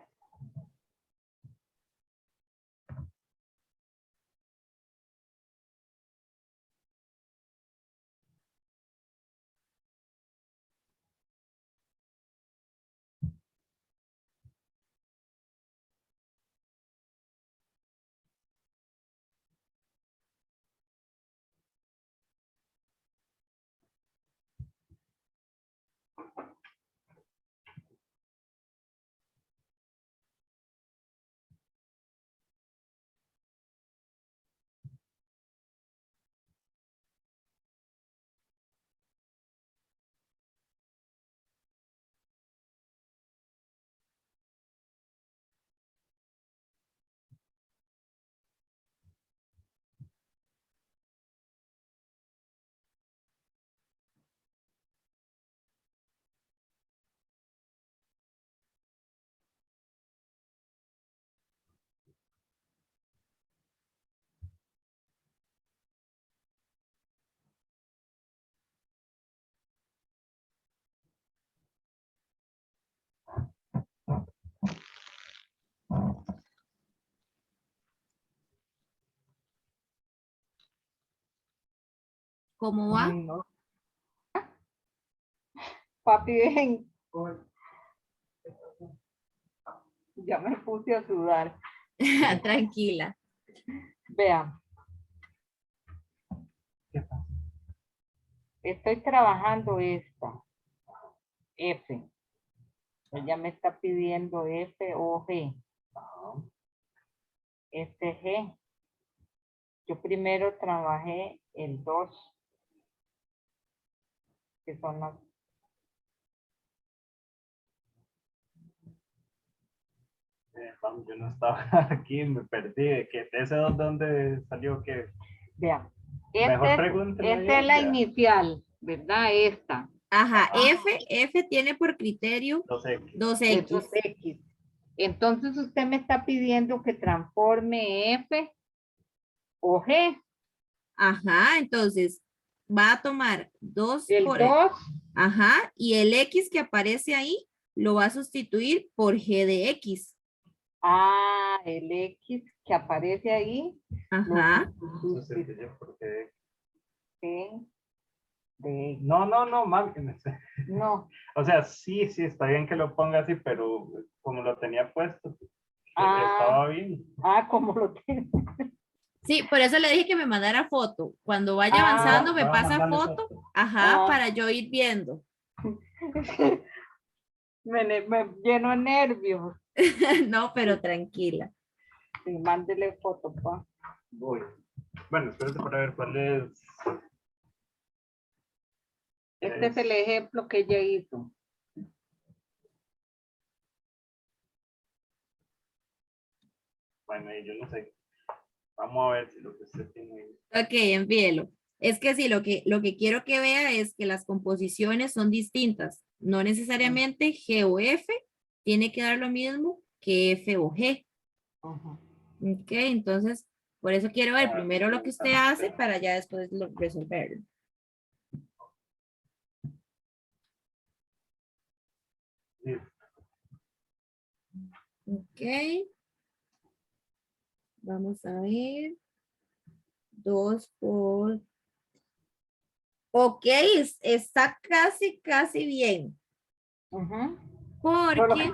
¿Cómo va? No, Papi, ven. Ya me puse a sudar. Tranquila. Vean, ¿Qué pasa? estoy trabajando esta. F. Ella me está pidiendo F o G. Ajá. Este G. Yo primero trabajé el 2, que son las... Vamos, yo no estaba aquí, me perdí. ¿De ese dónde salió? ¿Qué? Vean, Mejor pregúntenle a esta es la ella. inicial, ¿verdad? Esta. Ajá, F tiene por criterio No sé. 2X. Eso es X. Entonces usted me está pidiendo que transforme F o G. Ajá, entonces va a tomar 2 El por... 2, Ajá, y el X que aparece ahí lo va a sustituir por G de X. el X que aparece ahí, Ajá. Eso se entiende porque... de No, mami. no. O sea, sí, está bien que lo ponga así, pero como lo tenía puesto, estaba bien. Como lo tiene. Sí, por eso le dije que me mandara foto. Cuando vaya avanzando me Voy a pasa mandarle foto. foto. Ajá, para yo ir viendo. me lleno de nervios. No, pero tranquila. Sí, mándele foto, pa. Voy. Bueno, espérate para ver cuál es. Este es el ejemplo que ella hizo. Bueno, y yo no sé. Vamos a ver si lo que usted tiene ahí. Ok, envíelo. Es que sí, lo que quiero que vea es que las composiciones son distintas. No necesariamente G o F tiene que dar lo mismo que F o G. Ajá. Ok, entonces, por eso quiero ver primero lo que usted hace para ya después resolverlo. Sí. Ok. Vamos a ver. 2 por... Ok, está casi bien. Solo Porque,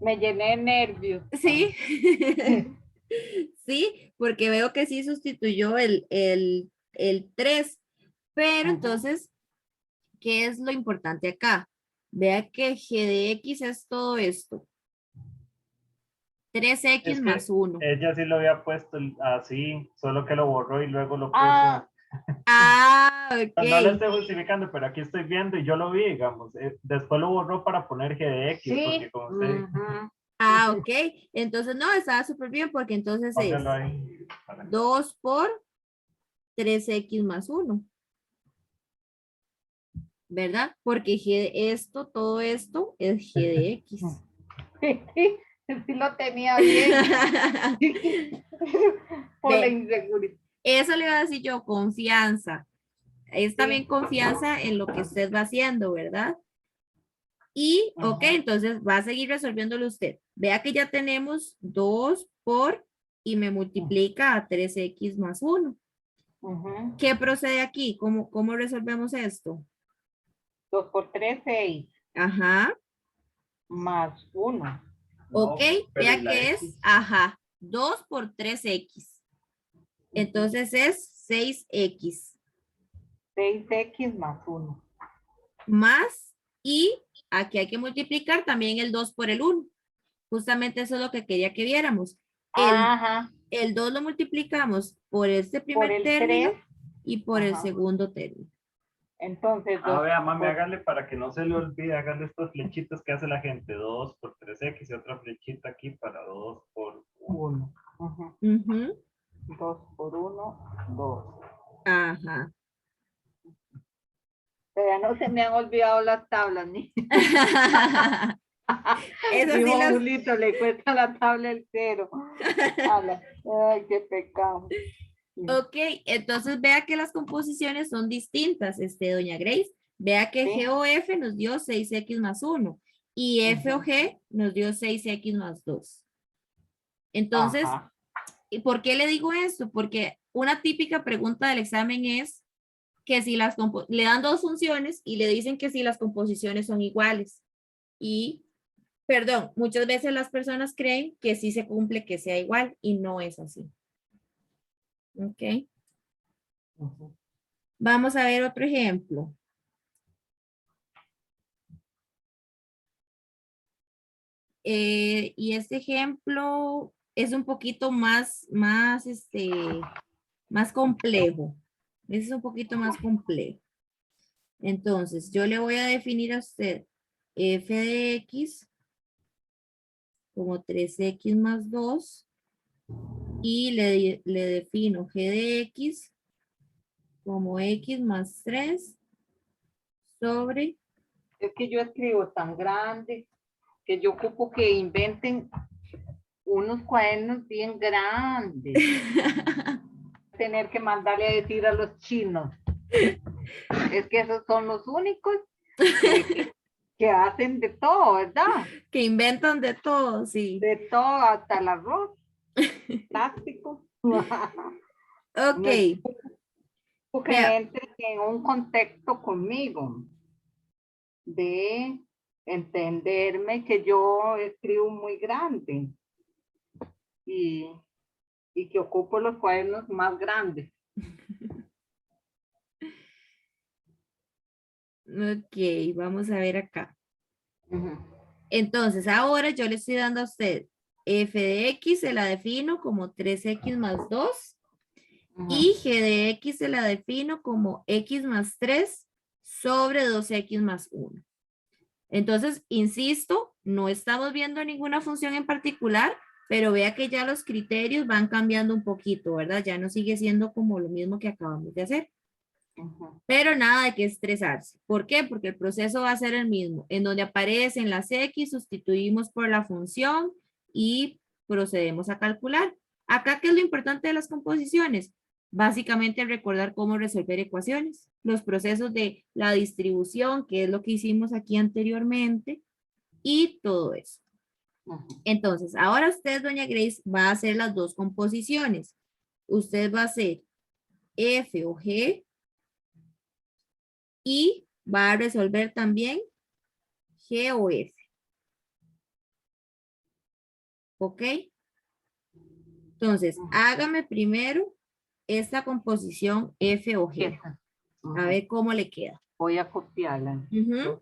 me llené de nervios. sí, sí, porque veo que sí sustituyó el 3. Pero entonces, ¿qué es lo importante acá? Vea que G de X es todo esto. 3X Es más que 1. ella sí lo había puesto así, solo que lo borró y luego lo puso. Ok. No lo estoy justificando, pero aquí estoy viendo y yo lo vi, digamos. Después lo borró para poner G de X, Sí. porque como usted, Ok. Entonces, no, estaba súper bien porque entonces es póngalo ahí. 2 por 3X más 1. ¿Verdad? Porque todo esto es G de X. Sí lo tenía bien. Por la inseguridad. Eso le iba a decir yo, confianza. Es también confianza en lo que usted va haciendo, ¿verdad? Y, ok, entonces va a seguir resolviéndolo usted. Vea que ya tenemos 2 por y me multiplica a 3X más 1. ¿Qué procede aquí? ¿Cómo resolvemos esto? 2 por 3, 6. Ajá. Más 1. Ok, pero vea ¿y la que X? es, ajá, 2 por 3X. Entonces es 6X. 6X más 1. Más, y aquí hay que multiplicar también el 2 por el 1. Justamente eso es lo que quería que viéramos. El 2 lo multiplicamos por este Por primer el término 3. y por el segundo término. Entonces, Vea, mami, hágale para que no se le olvide, hágale estas flechitas que hace la gente, 2 por 3X y otra flechita aquí para 2 por 1. 2 por 1, 2. Ajá. Pero no se me han olvidado las tablas, ni. Eso Mi sí las... Julito le cuesta la tabla el 0. Ay, qué pecado. Ok, entonces vea que las composiciones son distintas, doña Grace. Vea que Sí. G o F nos dio 6X más 1 y F o G nos dio 6X más 2. Entonces, ¿y por qué le digo esto? Porque una típica pregunta del examen es que si le dan dos funciones y le dicen que si las composiciones son iguales. Y Perdón, muchas veces las personas creen que sí se cumple que sea igual y no es así. Ok. Ujú. Vamos a ver otro ejemplo. Y este ejemplo es un poquito más complejo. Es un poquito más complejo. Entonces, yo le voy a definir a usted f de x como 3x más 2 y le defino g de x como x más 3 sobre... Es que yo escribo tan grande que yo ocupo que inventen unos cuadernos bien grandes. Tener que mandarle a decir a los chinos. Es que esos son los únicos que hacen de todo, ¿verdad? Que inventan de todo, sí. De todo, hasta el arroz plástico. Ok, Necesito que vea, entren en un contexto conmigo de entenderme que yo escribo muy grande y, y que ocupo los cuadernos más grandes. ok, vamos a ver acá. Ujú, Entonces, ahora yo le estoy dando a usted f de x, se la defino como 3x más 2 ujú, y g de x se la defino como x más 3 sobre 2x más 1. Entonces, insisto, no estamos viendo ninguna función en particular, pero vea que ya los criterios van cambiando un poquito, ¿verdad? Ya no sigue siendo como lo mismo que acabamos de hacer. ujú. Pero nada de que estresarse. ¿Por qué? Porque el proceso va a ser el mismo. En donde aparecen las X, sustituimos por la función y procedemos a calcular. Acá, ¿qué es lo importante de las composiciones? Básicamente recordar cómo resolver ecuaciones, los procesos de la distribución, que es lo que hicimos aquí anteriormente, y todo eso. Entonces, ahora usted, doña Grace, va a hacer las dos composiciones. Usted va a hacer F o G y va a resolver también G o F. ¿Ok? Entonces, hágame primero esta composición F o G. Esa. A ver cómo le queda. Voy a copiarla. Ujú.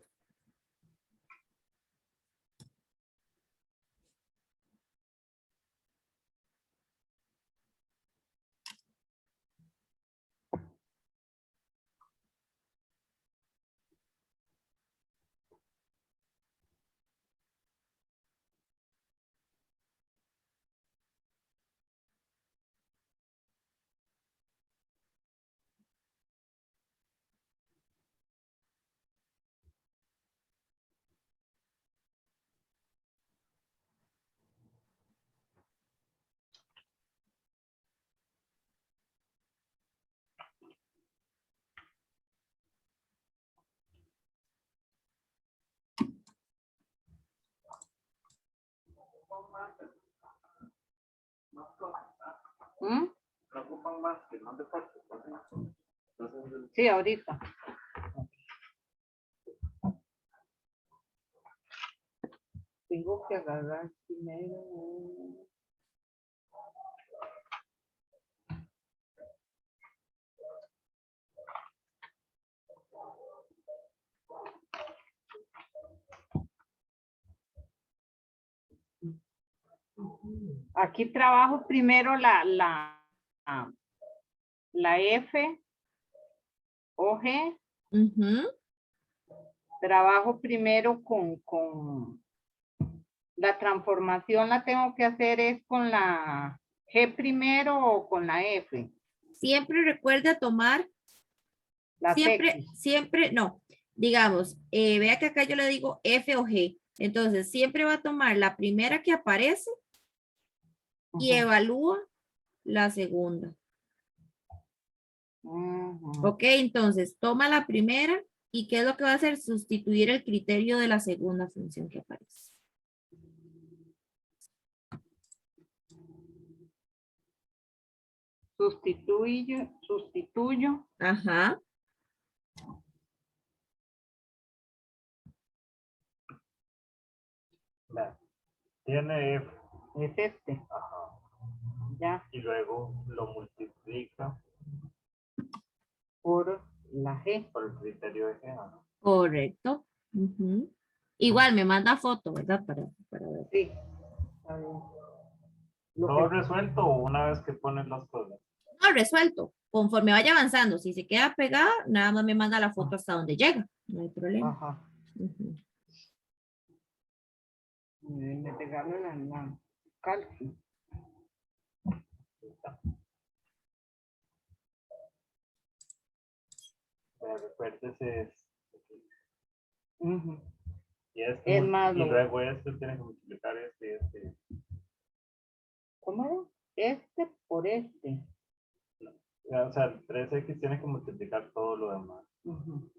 ¿Mm? Preocupan más que no te partes. Sí, ahorita. Tengo que agarrar primero. Aquí trabajo primero la F o G. Ujú. Trabajo primero con la transformación, la tengo que hacer es con la G primero o con la F, Siempre recuerda tomar, las X. siempre, no, digamos, vea que acá yo le digo F o G. Entonces, siempre va a tomar la primera que aparece y Ujú, evalúa la segunda. ujú. Ok, entonces toma la primera y ¿qué es lo que va a hacer? Sustituir el criterio de la segunda función que aparece. Sustituyo. Ajá. Tiene F. Es este. Ajá. Ya. Y luego lo multiplica Por la G. por el criterio de G. Ajá. Correcto. Ujú. Igual me manda foto, ¿verdad? Para ver. Sí. Está bien. Lo ¿Todo que- resuelto o una vez que pones las cosas? No, resuelto. Conforme vaya avanzando, si se queda pegada, nada más me manda la foto hasta donde llega. No hay problema. Ajá. Ujú. Me pegaron la calcio. Recuérdese Ujú. y, este, Es más, y lo- luego este tiene que multiplicar este y este. ¿Cómo era? Este por este. O sea, el 3x tiene que multiplicar todo lo demás. Ujú.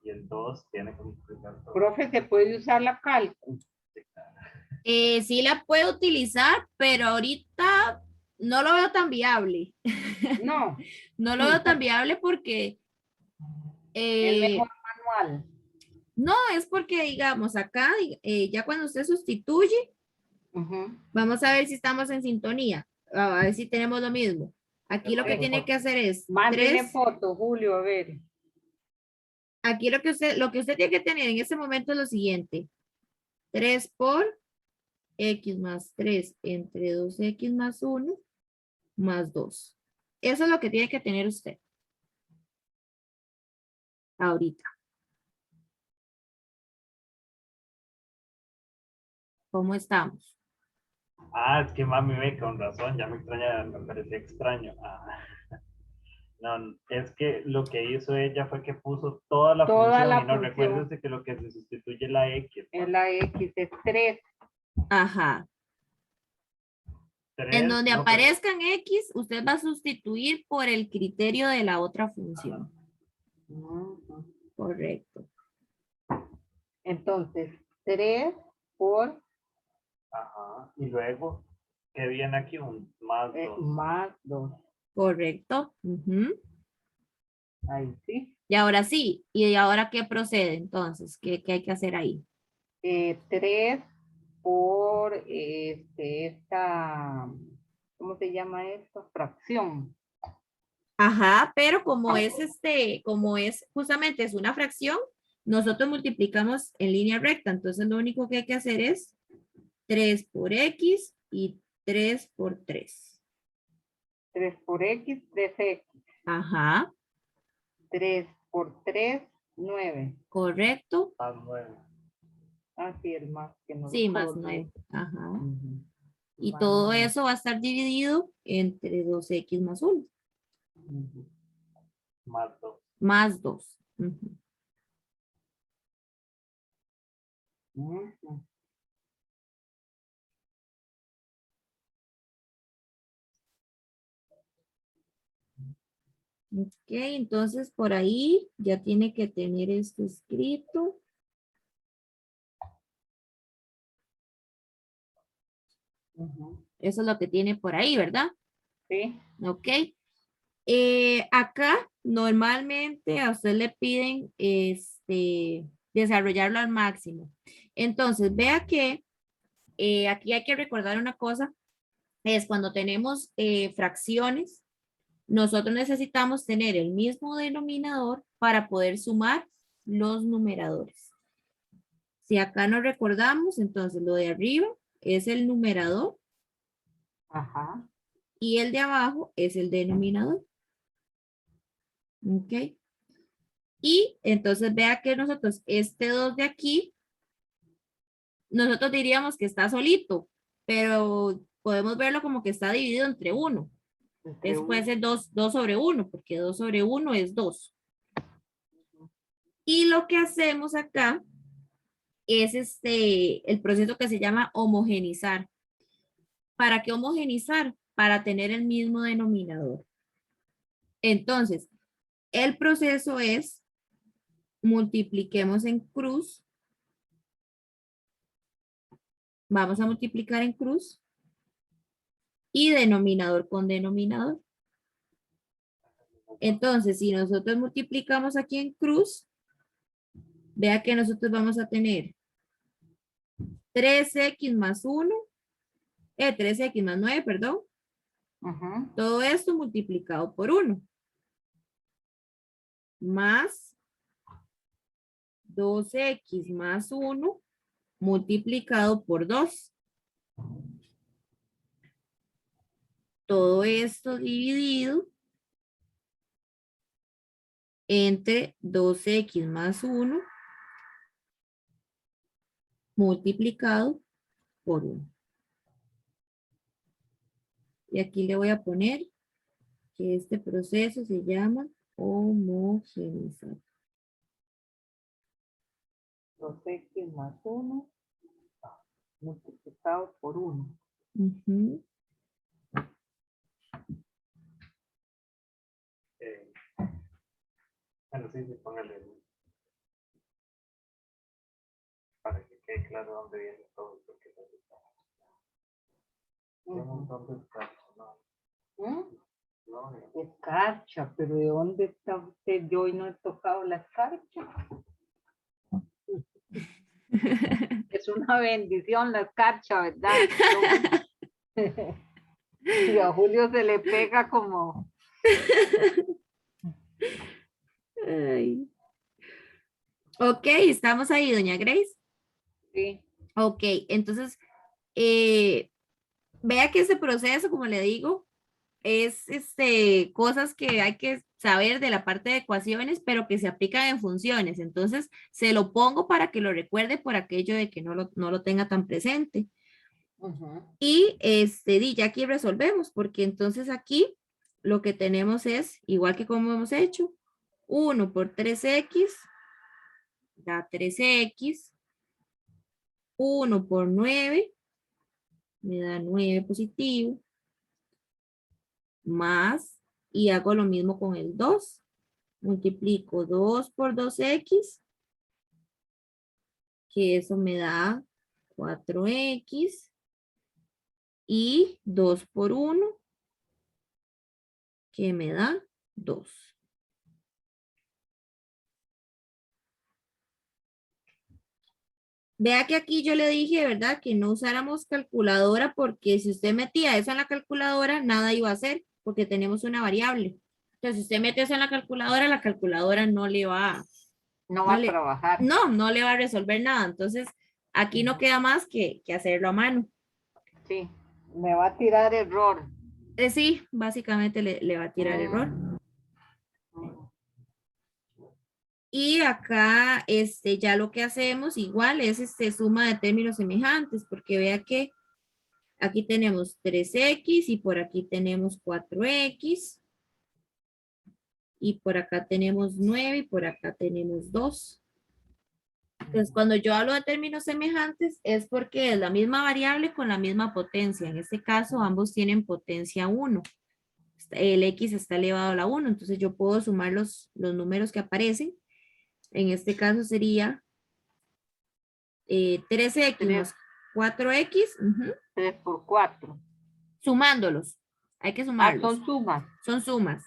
Y el 2 tiene que multiplicar todo. Profe, ¿se puede usar la calco? Sí la puedo utilizar, pero ahorita no lo veo tan viable. No, No lo veo tan viable porque es mejor eh, manual. no, es porque digamos acá, ya cuando usted sustituye, Ujú. vamos a ver si estamos en sintonía, a ver si tenemos lo mismo. Aquí lo que tiene que hacer es Mándeme 3, foto, Julio, a ver. aquí lo que usted tiene que tener en este momento es lo siguiente, 3 por x más 3 entre 2x más 1 más 2. Eso es lo que tiene que tener usted ahorita. ¿Cómo estamos? Ah, es que mami ve con razón, ya me extraña, me parecía extraño. Ah. No, es que lo que hizo ella fue que puso toda la Toda función la y no función. recuérdese que lo que se sustituye es la X. Es la X, es 3. Ajá. En 3, donde no, pero aparezcan X, usted va a sustituir por el criterio de la otra función. Correcto. Entonces, 3 por ajá. Y luego, ¿qué viene aquí? Un más 2. más 2. Correcto. Ujú. Ahí sí. Y ahora sí. ¿Y ahora qué procede entonces? ¿Qué hay que hacer ahí? 3 por esta, ¿cómo se llama esto? Fracción. Ajá, pero como es justamente es una fracción, nosotros multiplicamos en línea recta. Entonces lo único que hay que hacer es 3 por X y 3 por 3. 3 por X, 3X. Ajá, 3 por 3, 9. correcto. Más 9. Así el más que no lo Sí, más puedo 9. leer. Ajá. Ujú. Y Más todo 9. eso va a estar dividido entre 2x más 1, Ujú. Más 2. más 2. Ujú. Ujú. Ok, entonces por ahí ya tiene que tener esto escrito. Ujú. Eso es lo que tiene por ahí, ¿verdad? Sí. Ok. Acá normalmente a usted le piden desarrollarlo al máximo. Entonces, vea que aquí hay que recordar una cosa, es cuando tenemos fracciones, nosotros necesitamos tener el mismo denominador para poder sumar los numeradores. Si acá no recordamos, entonces lo de arriba es el numerador Ajá. y el de abajo es el denominador. ¿Ok? Y entonces vea que nosotros, este 2 de aquí, nosotros diríamos que está solito, pero podemos verlo como que está dividido entre 1. Entre Eso puede uno. ser 2 sobre 1, porque 2 sobre 1 es 2. Y lo que hacemos acá es el proceso que se llama homogenizar. ¿Para qué homogenizar? Para tener el mismo denominador. Entonces, el proceso es multipliquemos en cruz. Vamos a multiplicar en cruz y denominador con denominador. Entonces, si nosotros multiplicamos aquí en cruz, vea que nosotros vamos a tener 3x más 1, 3x más 9, perdón. Ujú. Todo esto multiplicado por 1. Más 2x más 1 multiplicado por 2. Todo esto dividido entre 2x más 1 multiplicado por 1. Y aquí le voy a poner que este proceso se llama homogeneizar. 2x más 1 multiplicado por 1. Ujú. Bueno, sí, póngale para que quede claro dónde viene todo. Porque hay un montón de escacho, ¿no? No, Escarcha, pero ¿de dónde está usted? Yo hoy no he tocado la escarcha. Es una bendición la escarcha, ¿verdad? Y a Julio se le pega como... Ay. Ok, estamos ahí, doña Grace. Sí. Ok, entonces, vea que ese proceso, como le digo, es cosas que hay que saber de la parte de ecuaciones, pero que se aplican en funciones. Entonces, se lo pongo para que lo recuerde por aquello de que no lo tenga tan presente. Y ya aquí resolvemos, porque entonces aquí lo que tenemos es, igual que como hemos hecho, 1 por 3x da 3x, 1 por 9 me da 9 positivo, más, y hago lo mismo con el 2, multiplico 2 por 2x, que eso me da 4x, y 2 por 1, que me da 2. Vea que aquí yo le dije, ¿verdad? Que no usáramos calculadora porque si usted metía eso en la calculadora, nada iba a hacer porque tenemos una variable. Entonces, si usted mete eso en la calculadora no le va, No va no a le, trabajar. no le va a resolver nada. Entonces, aquí no queda más que hacerlo a mano. Sí, me va a tirar error. Sí, básicamente le va a tirar error. Y acá, ya lo que hacemos igual es suma de términos semejantes, porque vea que aquí tenemos 3x y por aquí tenemos 4x. Y por acá tenemos 9 y por acá tenemos 2. Entonces, cuando yo hablo de términos semejantes es porque es la misma variable con la misma potencia. En este caso, ambos tienen potencia 1. El x está elevado a la 1, entonces yo puedo sumar los números que aparecen. En este caso sería 13x más 4x, 3 por 4. sumándolos. Hay que Ah, sumarlos. son sumas. Son sumas.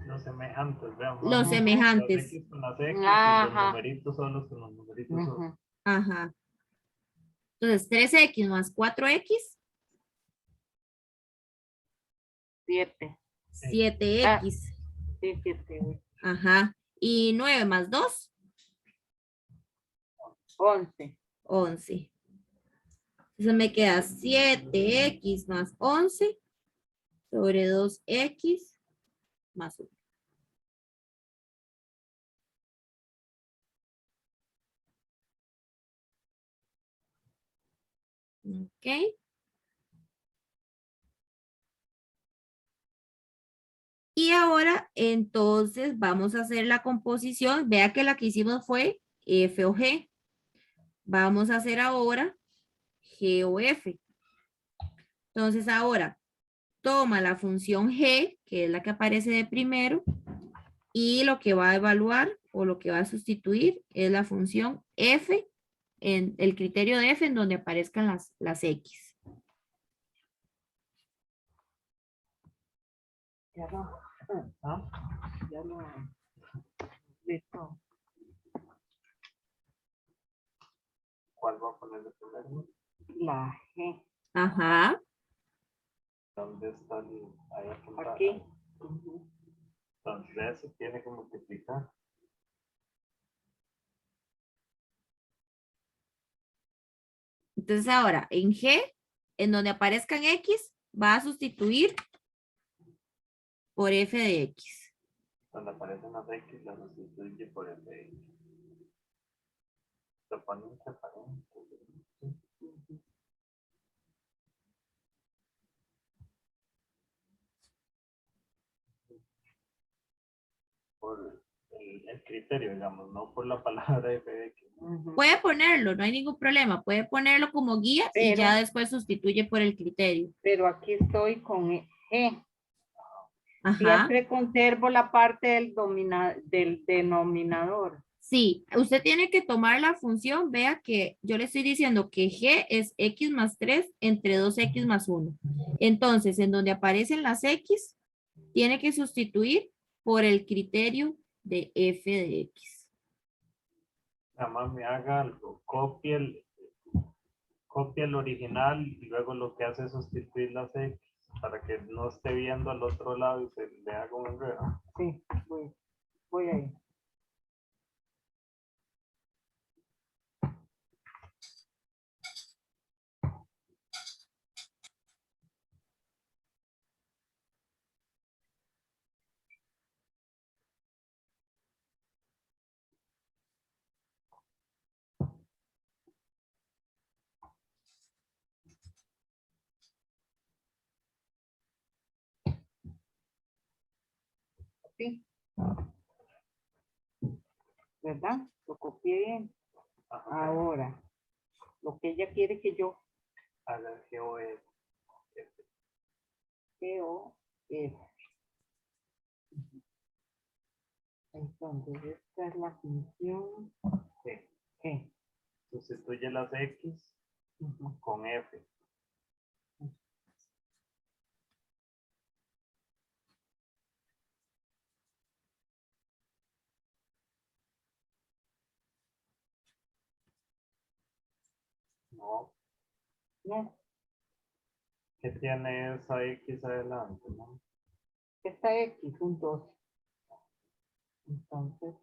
los semejantes, veamos. Los semejantes. Las X con las X y los Ajá. numeritos solos con los numeritos solos. Ajá. Entonces, 13x más 4x, 7. 7x. Sí, 7. Ajá. Y 9 más 2, 11. 11. Entonces me queda 7x más 11 sobre 2x más 1. Ok. Y ahora, entonces, vamos a hacer la composición. Vea que la que hicimos fue F o G. Vamos a hacer ahora G o F. Entonces, ahora, toma la función G, que es la que aparece de primero, y lo que va a evaluar o lo que va a sustituir es la función F, en el criterio de F en donde aparezcan las X. Ya no. Ya no. Listo. ¿Cuál va a poner el primero? La G. Ajá. ¿Dónde está el, ahí apuntado? Aquí. Ujú. Entonces eso tiene que multiplicar. Entonces ahora en G, en donde aparezcan X, va a sustituir por f de X. Cuando aparecen las X, las sustituye por el de X. Lo pone entre paréntesis. Por el criterio, digamos, no por la palabra FX. Ujú. Puede ponerlo, no hay ningún problema. Puede ponerlo como guía y Pero- ya después sustituye por el criterio. Pero aquí estoy con G. Ajá. Siempre conservo la parte del denominador. Sí, usted tiene que tomar la función, vea que yo le estoy diciendo que G es X más 3 entre 2X más 1. Entonces, en donde aparecen las X, tiene que sustituir por el criterio de f de X. Nada más me haga algo, copia el original y luego lo que hace es sustituir las X para que no esté viendo al otro lado y se le haga un enredo. Sí, voy ahí. Sí. ¿Verdad? Lo copié bien. Ajá. Ahora, lo que ella quiere que yo Haga GOF. veo es. Entonces, esta es la función Sí. G. Sustituye las X Ujú. con F. No, No, ¿qué tiene esa X adelante? ¿No? esta X, un 2. Entonces,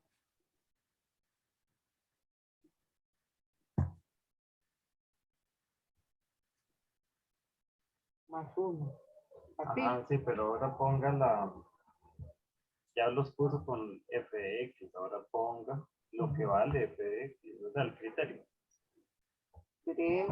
más 1. Así. Ajá, sí, pero ahora ponga la, ya los puso con FX, ahora ponga lo que vale FX, o sea, el criterio. 3.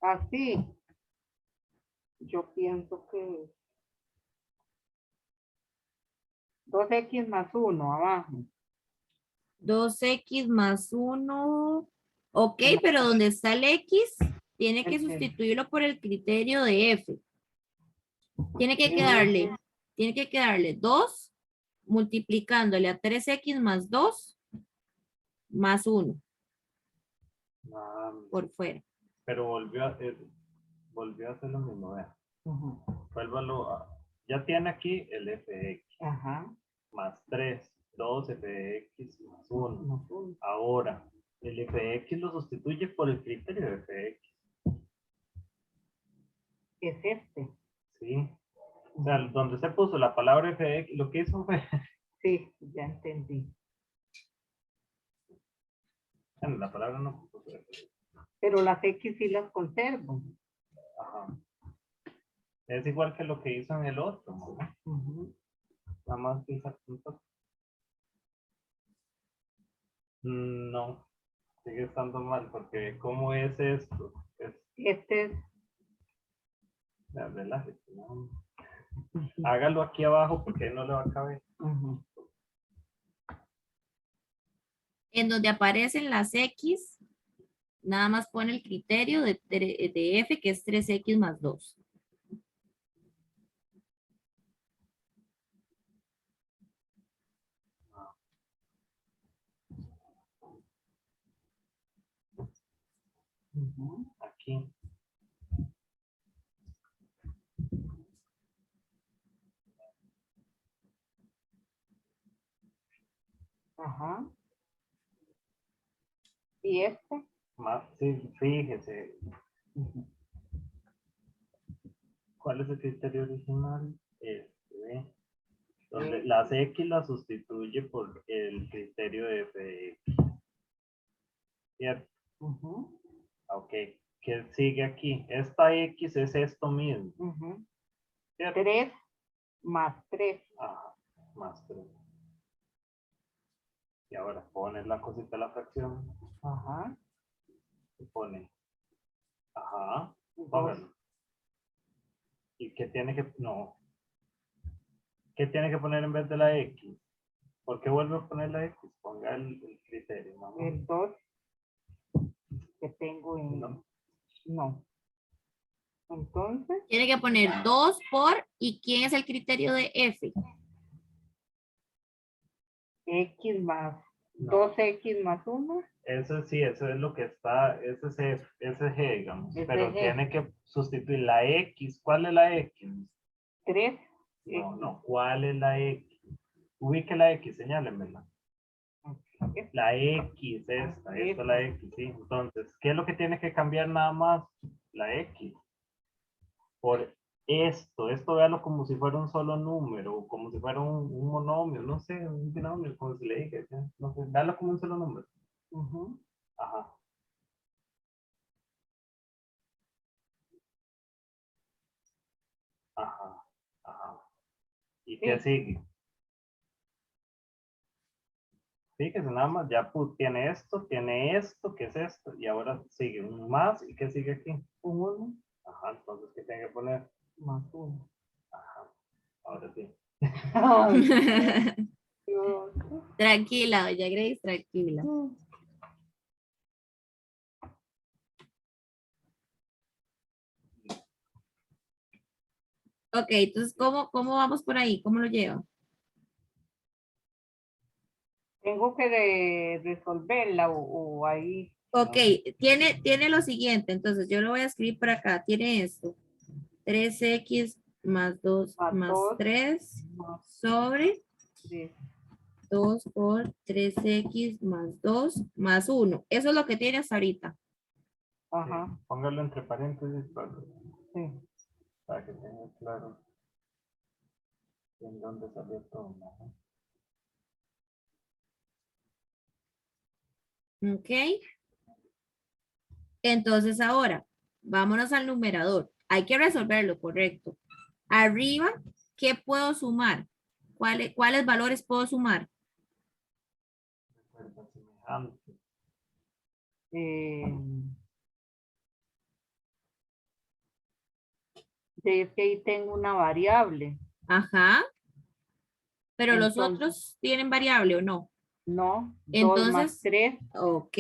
Así. Yo pienso que 2X más 1 abajo. 2X más 1. Ok, pero donde está el X, tiene que El que- sustituirlo por el criterio de F. Tiene que quedarle 2 multiplicándole a 3X más 2 más 1 Ah, por fuera. pero volvió a hacer lo mismo, vea. Ujú. Vuélvalo a, ya tiene aquí el FX Ajá. más 3, 2 FX más 1. Más 1. Ahora, el FX lo sustituye por el criterio de FX, Es este. ¿sí? O sea, donde se puso la palabra FX, lo que hizo fue, Sí, ya entendí. bueno, la palabra no puso FX. Pero las X sí las conservo. Ajá. Es igual que lo que hizo en el otro, ¿no? Ujú. Nada más que hizo puntos. No, sigue estando mal, porque ¿cómo es esto? Es Este es. la relaje, ¿no? Hágalo aquí abajo porque ahí no le va a caber. Ujú. En donde aparecen las X, nada más pone el criterio de F, que es 3X más 2. Aquí. Ajá. ¿Y este? Más, sí, fíjese. ¿Cuál es el criterio original? Este, donde las X las sustituye por el criterio de f de X. ¿Cierto? Ok. ¿Qué sigue aquí? Esta X es esto mismo. ¿Cierto? 3 más 3. Ajá, más 3. Y ahora pones la cosita de la fracción. Ajá. Y pone. Ajá. Dos. Póngalo. ¿Y qué tiene que.? No. ¿Qué tiene que poner en vez de la X? ¿Por qué vuelve a poner la X? Ponga el criterio, mamá. El 2 que tengo en... No. No. Entonces, Tiene que poner 2 por, ¿y quién es el criterio de F? X más No. 2X más 1. Eso sí, eso es lo que está, ese es F, ese es G, digamos. Ese Pero es G. tiene que sustituir la X. ¿Cuál es la X? 3. No, no, ¿cuál es la X? Ubique la X, señálenmela. La X, esta es la X, sí. Entonces, ¿qué es lo que tiene que cambiar nada más? La X. Por esto véalo como si fuera un solo número, como si fuera un monomio, no sé, un binomio, como se le dije, no sé, véalo como un solo número. Ajá. Ajá. Ajá. ¿Y qué sigue? Fíjese nada más, ya tiene esto, ¿qué es esto? Y ahora sigue un más, ¿y qué sigue aquí? Un 1 Ajá, entonces, ¿qué tiene que poner? más 1. Ajá, ahora sí. Tranquila, doña Grace, tranquila. Ok, entonces, ¿cómo vamos por ahí? ¿Cómo lo llevo? Tengo que resolverla o ahí. Ok, tiene lo siguiente, entonces yo lo voy a escribir por acá, tiene esto, 3x más 2 Más más 2 3 más sobre 3. 2 por 3x más 2 más 1. Eso es lo que tiene hasta ahorita. Ajá. Sí, póngalo entre paréntesis Sí. para que tenga claro en dónde salió todo, ¿no? Ok. Entonces ahora, vámonos al numerador. Hay que resolverlo, correcto. Arriba, ¿qué puedo sumar? ¿Cuáles valores puedo sumar? Recuerda semejante. Es que ahí tengo una variable. Ajá. Pero los Entonces, otros tienen variable o no. no, 2 más Entonces, 3, ok.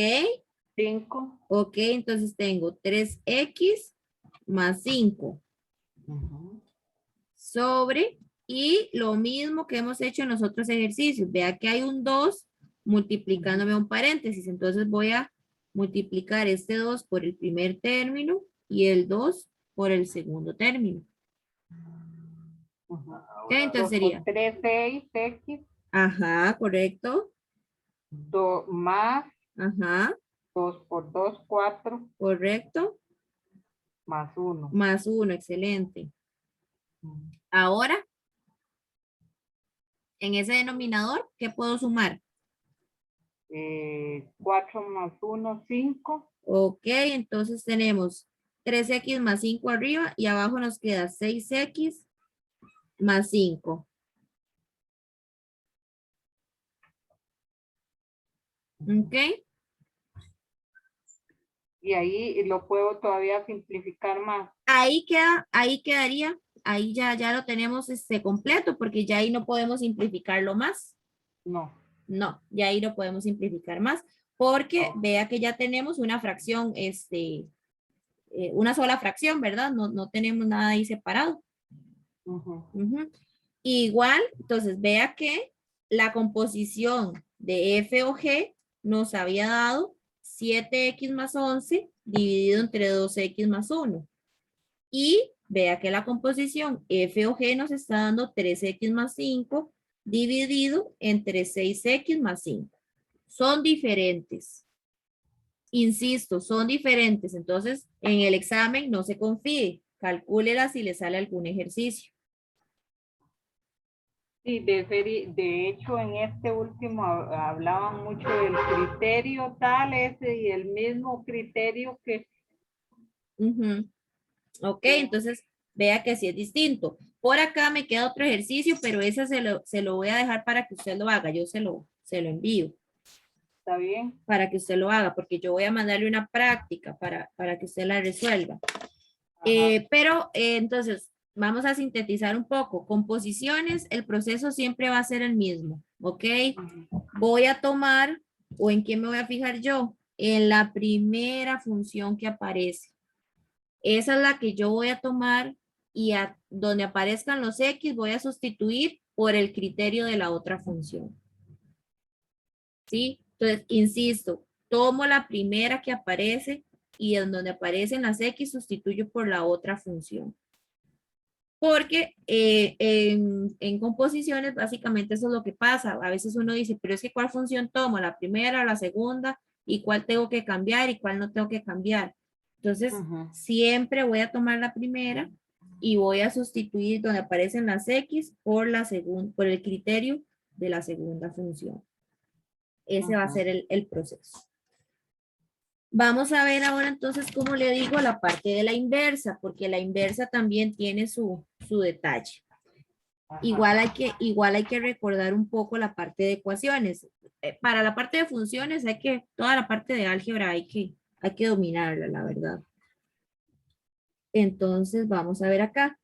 5. Ok, entonces tengo 3x más 5 sobre, y lo mismo que hemos hecho en los otros ejercicios. Vea que hay un 2 multiplicándome un paréntesis. Entonces voy a multiplicar este 2 por el primer término y el 2 por el segundo término. Ok, entonces 2 por sería, 3, 6x. ajá, correcto, 2 más ajá, 2 por 2, 4 correcto, más 1. más 1, excelente. Ahora, en ese denominador, ¿qué puedo sumar? 4 más 1, 5. Ok, entonces tenemos 3x más 5 arriba y abajo nos queda 6x más 5. Ok, Y ahí lo puedo todavía simplificar más. ahí quedaría, ahí ya lo tenemos completo porque ya ahí no podemos simplificarlo más. No. No, ya ahí lo podemos simplificar más porque vea que ya tenemos una fracción, una sola fracción, ¿verdad? No tenemos nada ahí separado. Igual, entonces vea que la composición de F o G nos había dado 7x más 11 dividido entre 2x más 1. Y vea que la composición f o g nos está dando 3x más 5 dividido entre 6x más 5. Son diferentes. Insisto, son diferentes. Entonces, en el examen no se confíe. Calcúlela si le sale algún ejercicio. Sí, de hecho en este último hablaban mucho del criterio tal ese y el mismo criterio que... Ok, entonces vea que sí es distinto. Por acá me queda otro ejercicio, pero ese se lo voy a dejar para que usted lo haga. Yo se lo envío. ¿Está bien? Para que usted lo haga, porque yo voy a mandarle una práctica para que usted la resuelva. Entonces, vamos a sintetizar un poco. Composiciones, el proceso siempre va a ser el mismo, ¿ok? Voy a tomar, ¿o en qué me voy a fijar yo? En la primera función que aparece. Esa es la que yo voy a tomar y donde aparezcan los X voy a sustituir por el criterio de la otra función. ¿Sí? Entonces, insisto, tomo la primera que aparece y en donde aparecen las X sustituyo por la otra función. Porque en composiciones básicamente eso es lo que pasa. A veces uno dice, pero es que ¿cuál función tomo? ¿La primera o la segunda? ¿Y cuál tengo que cambiar y cuál no tengo que cambiar? Entonces, siempre voy a tomar la primera y voy a sustituir donde aparecen las X por el criterio de la segunda función. Ese va a ser el proceso. Vamos a ver ahora entonces, como le digo, la parte de la inversa, porque la inversa también tiene su detalle. Igual hay que recordar un poco la parte de ecuaciones. Para la parte de funciones toda la parte de álgebra hay que dominarla, la verdad. Entonces vamos a ver acá.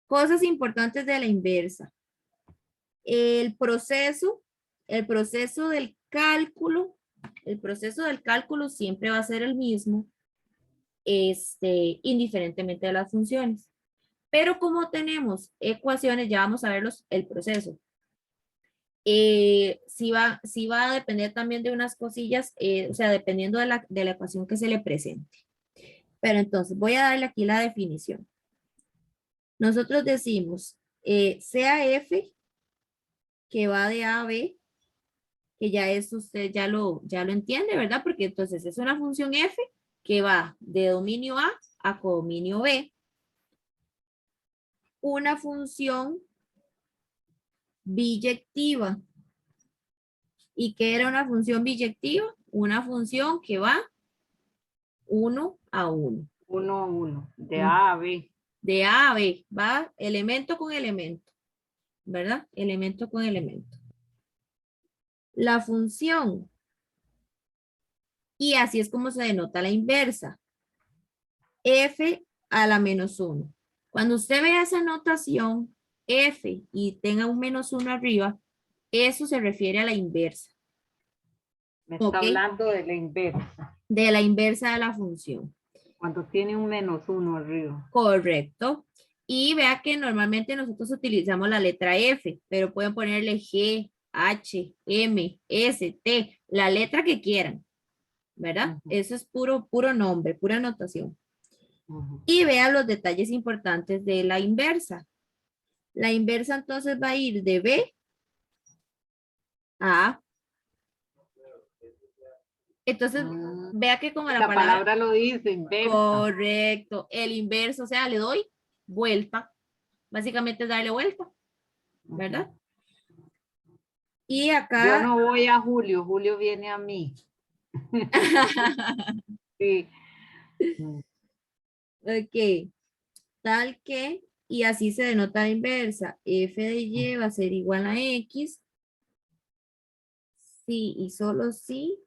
Cosas importantes de la inversa. El proceso del cálculo. El proceso del cálculo siempre va a ser el mismo, indiferentemente de las funciones. Pero como tenemos ecuaciones, ya vamos a ver el proceso. Sí va a depender también de unas cosillas, o sea, dependiendo de la ecuación que se le presente. Pero entonces voy a darle aquí la definición. Nosotros decimos, sea f, que va de A a B, que ya eso usted ya lo entiende, ¿verdad? Porque entonces es una función f que va de dominio A a codominio B. Una función biyectiva. ¿Y qué era una función biyectiva? Una función que va 1 a 1. 1 a 1, de A a B. De A a B, va elemento con elemento, ¿verdad? Elemento con elemento. La función, y así es como se denota la inversa, f a la menos 1. Cuando usted vea esa notación, f y tenga un menos 1 arriba, eso se refiere a la inversa. Me está hablando de la inversa. De la inversa de la función. Cuando tiene un menos 1 arriba. Correcto. Y vea que normalmente nosotros utilizamos la letra F, pero pueden ponerle G, H, M, S, T, la letra que quieran, ¿verdad? Eso es puro nombre, pura notación. Y vea los detalles importantes de la inversa. La inversa entonces va a ir de B a A. Entonces, vea que como la palabra lo dice, inversa. Correcto. El inverso, o sea, le doy vuelta. Básicamente es darle vuelta, ¿verdad? Y acá... Yo no voy a Julio, Julio viene a mí. Sí. Ok. Tal que, y así se denota la inversa. F de Y va a ser igual a X. Sí, y solo si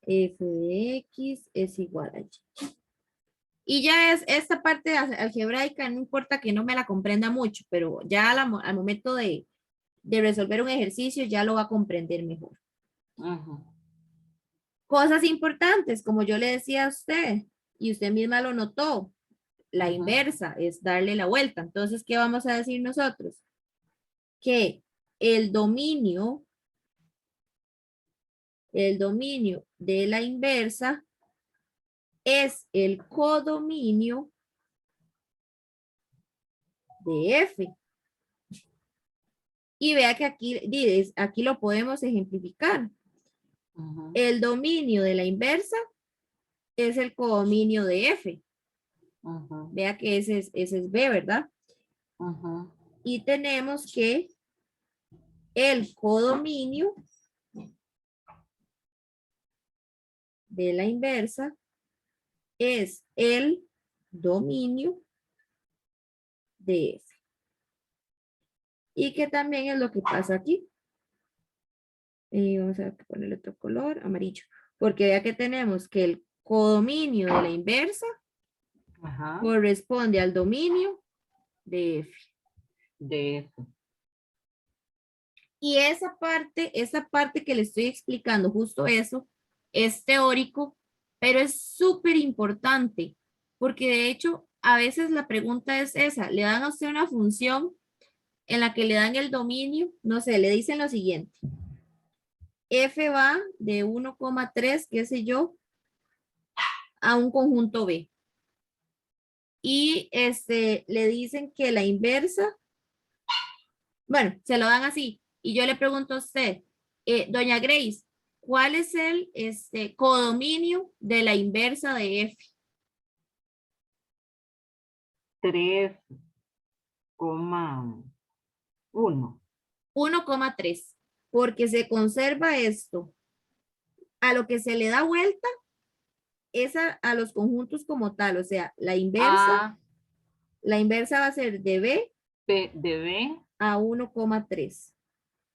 F de X es igual a Y. Y ya es esta parte algebraica, no importa que no me la comprenda mucho, pero ya al momento de resolver un ejercicio ya lo va a comprender mejor. Cosas importantes, como yo le decía a usted, y usted misma lo notó, la inversa es darle la vuelta. Entonces, ¿qué vamos a decir nosotros? Que el dominio el dominio de la inversa es el codominio de F. Y vea que aquí lo podemos ejemplificar. Ujú. El dominio de la inversa es el codominio de F. Ujú. Vea que ese es B, ¿verdad? Ujú. Y tenemos que el codominio de la inversa es el dominio de F. Y que también es lo que pasa aquí. Vamos a ponerle otro color, amarillo. Porque vea que tenemos que el codominio de la inversa Ajá. corresponde al dominio de F. De eso. Y esa parte que le estoy explicando, justo eso, es teórico, pero es súper importante, porque de hecho, a veces la pregunta es esa, le dan a usted una función en la que le dan el dominio, no sé, le dicen lo siguiente, F va de 1,3, qué sé yo, a un conjunto B. Y le dicen que la inversa, bueno, se lo dan así. Y yo le pregunto a usted, doña Grace, ¿cuál es el codominio de la inversa de F? 3,1. 1,3. Porque se conserva esto. A lo que se le da vuelta es a los conjuntos como tal. O sea, la inversa va a ser de B De B. a 1,3.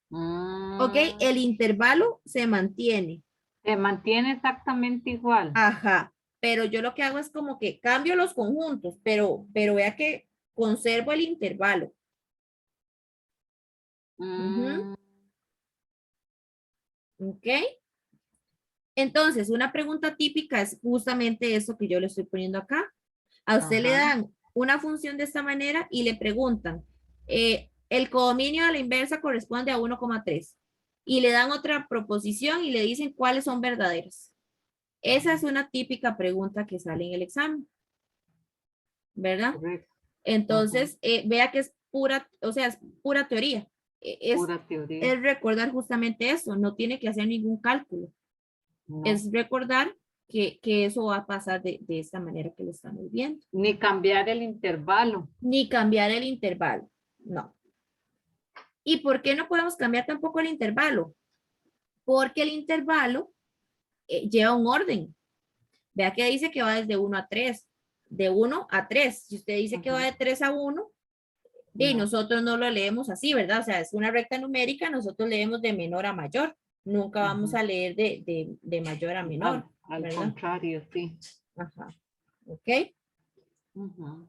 Ok, el intervalo se mantiene. Se mantiene exactamente igual. Ajá, pero yo lo que hago es como que cambio los conjuntos, pero vea que conservo el intervalo. Mm. ¿Ok? Entonces, una pregunta típica es justamente eso que yo le estoy poniendo acá. A usted le Ajá. dan una función de esta manera y le preguntan, el codominio de la inversa corresponde a 1,3. Y le dan otra proposición y le dicen cuáles son verdaderas. Esa es una típica pregunta que sale en el examen. ¿Verdad? Correcto. Entonces, vea que es pura, o sea, es pura teoría. Pura teoría. Es recordar justamente eso, no tiene que hacer ningún cálculo. No. Es recordar que eso va a pasar de esta manera que lo estamos viendo. Ni cambiar el intervalo. Ni cambiar el intervalo, no. ¿Y por qué no podemos cambiar tampoco el intervalo? Porque el intervalo lleva un orden. Vea que dice que va desde 1 a 3. De 1 a 3. Si usted dice que va de 3 a 1, y No. nosotros no lo leemos así, ¿verdad? O sea, es una recta numérica, nosotros leemos de menor a mayor. Nunca vamos a leer de mayor a menor. Al contrario, sí. Ajá. ¿Ok?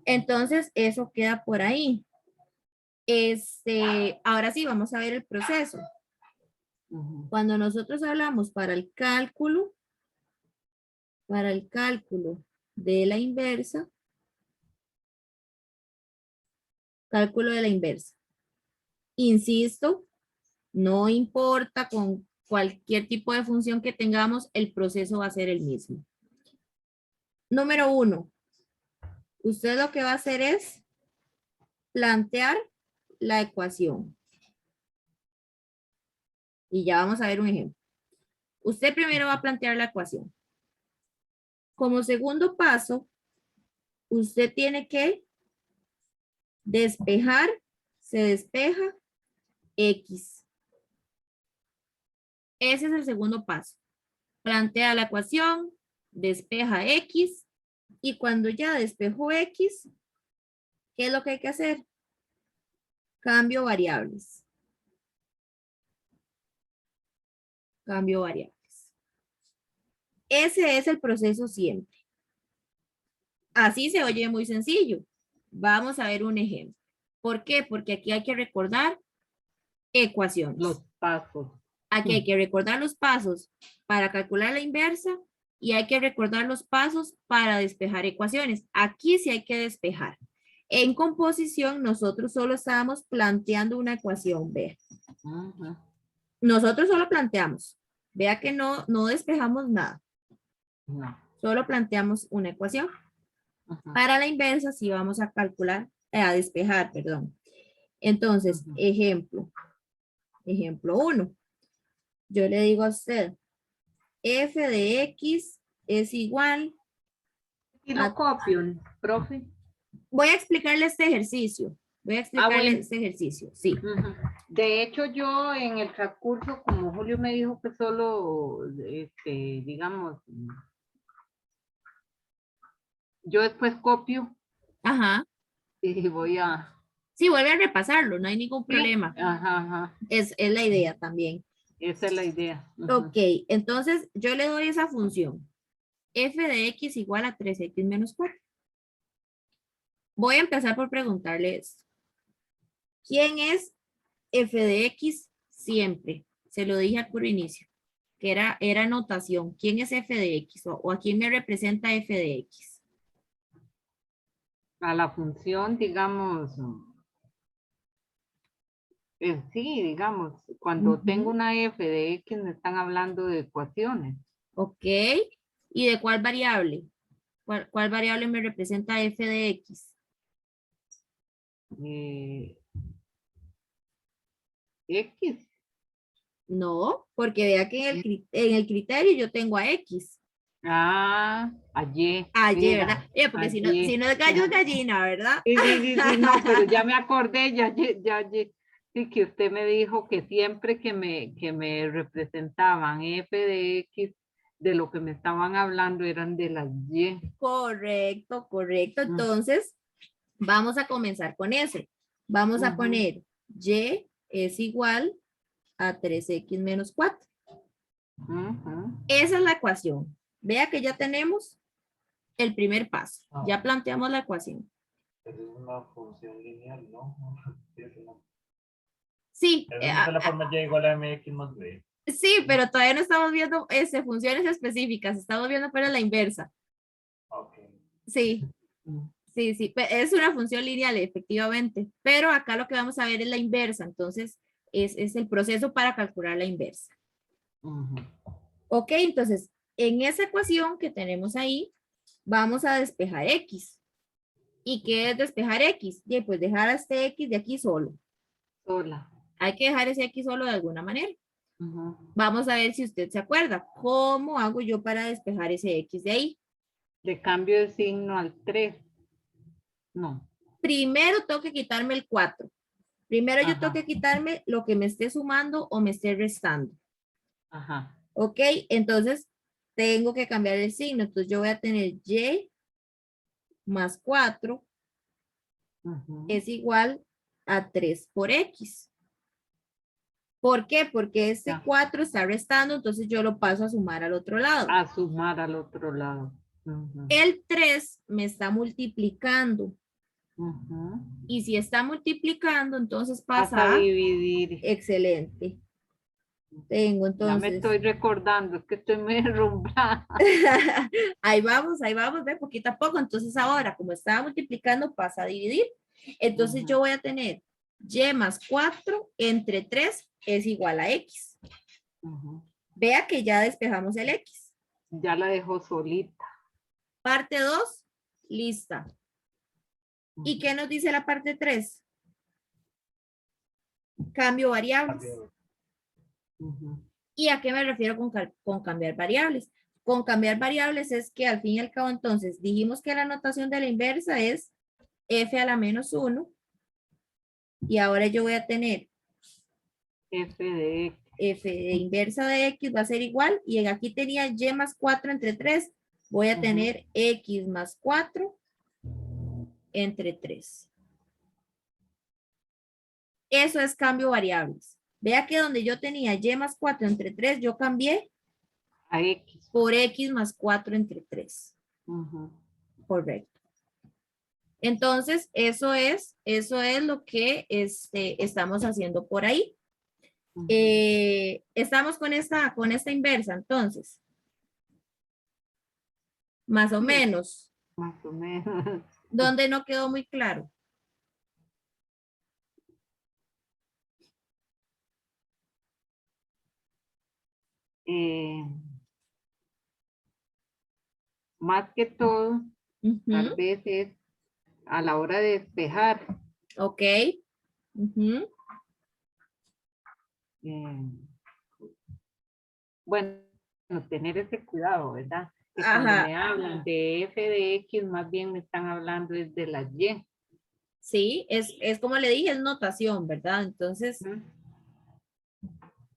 Entonces, eso queda por ahí. Ahora sí, vamos a ver el proceso. Cuando nosotros hablamos para el cálculo de la inversa, cálculo de la inversa. Insisto, no importa con cualquier tipo de función que tengamos, el proceso va a ser el mismo. Número 1, usted lo que va a hacer es plantear la ecuación. Y ya vamos a ver un ejemplo. Usted primero va a plantear la ecuación. Como segundo paso, usted tiene que despejar, se despeja X. Ese es el segundo paso. Plantea la ecuación, despeja X, y cuando ya despejó X, ¿qué es lo que hay que hacer? Cambio variables. Cambio variables. Ese es el proceso siempre. Así se oye muy sencillo. Vamos a ver un ejemplo. ¿Por qué? Porque aquí hay que recordar ecuaciones. Los pasos. Aquí hay que recordar los pasos para calcular la inversa y hay que recordar los pasos para despejar ecuaciones. Aquí sí hay que despejar. En composición, nosotros solo estábamos planteando una ecuación, vean. Nosotros solo planteamos, Vea que no despejamos nada. No. Solo planteamos una ecuación. Ajá. Para la inversa, sí vamos a calcular, a despejar, perdón. Entonces, Ujú. ejemplo 1. Yo le digo a usted, f de x es igual Y lo copio, profe. Voy a explicarle este ejercicio. Bueno. Sí. Ujú. De hecho, yo en el transcurso, como Julio me dijo que solo, digamos, yo después copio Ajá. y voy a... Sí, vuelve a repasarlo, no hay ningún Sí. problema. Ajá, ajá. Es la idea también. Esa es la idea. Ujú. Ok, entonces yo le doy esa función. F de x igual a 3x menos 4. Voy a empezar por preguntarle esto. ¿Quién es f de x siempre? Se lo dije al puro inicio, que era notación. ¿Quién es f de x? O a quién me representa f de x? A la función, digamos, sí, digamos, cuando tengo una f de x me están hablando de ecuaciones. Ok. ¿Y de cuál variable? ¿Cuál variable me representa f de x? X. No, porque vea que en el criterio yo tengo a x. Ah, allí. Ayer, Mira, ¿verdad? Porque si allí. no es gallo es gallina, ¿verdad? Sí, sí, sí, sí, no, pero ya me acordé, sí, que usted me dijo que siempre que me representaban f de x, de lo que me estaban hablando eran de las y. Correcto, correcto. Mm. Entonces, vamos a comenzar con eso. Vamos a Ujú. poner y es igual a 3x menos 4. Ujú. Esa es la ecuación. Vea que ya tenemos el primer paso. Ah, Ya planteamos la ecuación. pero es una función lineal, ¿no? Sí, Sí, esa es la forma y igual a mx más b. sí, pero todavía no estamos viendo funciones específicas. Estamos viendo para la inversa. Ok. Sí, sí. Es una función lineal, efectivamente. Pero acá lo que vamos a ver es la inversa. Entonces, es el proceso para calcular la inversa. Ujú. Ok, entonces, en esa ecuación que tenemos ahí, vamos a despejar x. ¿Y qué es despejar x? Y pues dejar a este x de aquí solo. Sola. Hay que dejar ese x solo de alguna manera. Ujú. Vamos a ver si usted se acuerda. ¿Cómo hago yo para despejar ese x de ahí? Le cambio de signo al 3. No. Primero tengo que quitarme el 4. Primero yo tengo Ajá. que quitarme lo que me esté sumando o me esté restando. Ajá. ¿Ok? Entonces, tengo que cambiar el signo. Entonces, yo voy a tener y más 4 Ujú. es igual a 3 por x. ¿Por qué? Porque este Ya. 4 está restando, entonces yo lo paso a sumar al otro lado. A sumar al otro lado. Ujú. El 3 me está multiplicando. Ujú. Y si está multiplicando, entonces Vas a pasa a dividir. excelente. Tengo Ya me entonces. estoy recordando, es que estoy muy enrumbrada. ahí vamos, ve poquito a poco. Entonces ahora, como estaba multiplicando, pasa a dividir. Entonces yo voy a tener y más 4 entre 3 es igual a x. Ujú. Vea que ya despejamos el x. Ya la dejó solita. Parte 2, lista. ¿Y qué nos dice la parte 3? Cambio variables. Ujú. ¿Y a qué me refiero con cambiar variables? Con cambiar variables es que al fin y al cabo entonces dijimos que la notación de la inversa es f a la menos 1 y ahora yo voy a tener F de X. f de inversa de x va a ser igual y aquí tenía y más 4 entre 3, voy a tener x más 4 entre 3. Eso es cambio variables. Vea que donde yo tenía y más 4 entre 3, yo cambié A X. por x más 4 entre 3. Ujú. Correcto. Entonces, eso es lo que estamos haciendo por ahí. Ujú. Estamos con esta inversa, entonces. Más o Sí, menos. más o menos. Donde no quedó muy claro. más que todo, tal Ujú. vez es a la hora de despejar. Ok. Ujú. eh, bueno, tener ese cuidado, ¿verdad? Que cuando Ajá. me hablan de f de x, más bien me están hablando es de la y. Sí, es como le dije, es notación, ¿verdad? Entonces, Ujú.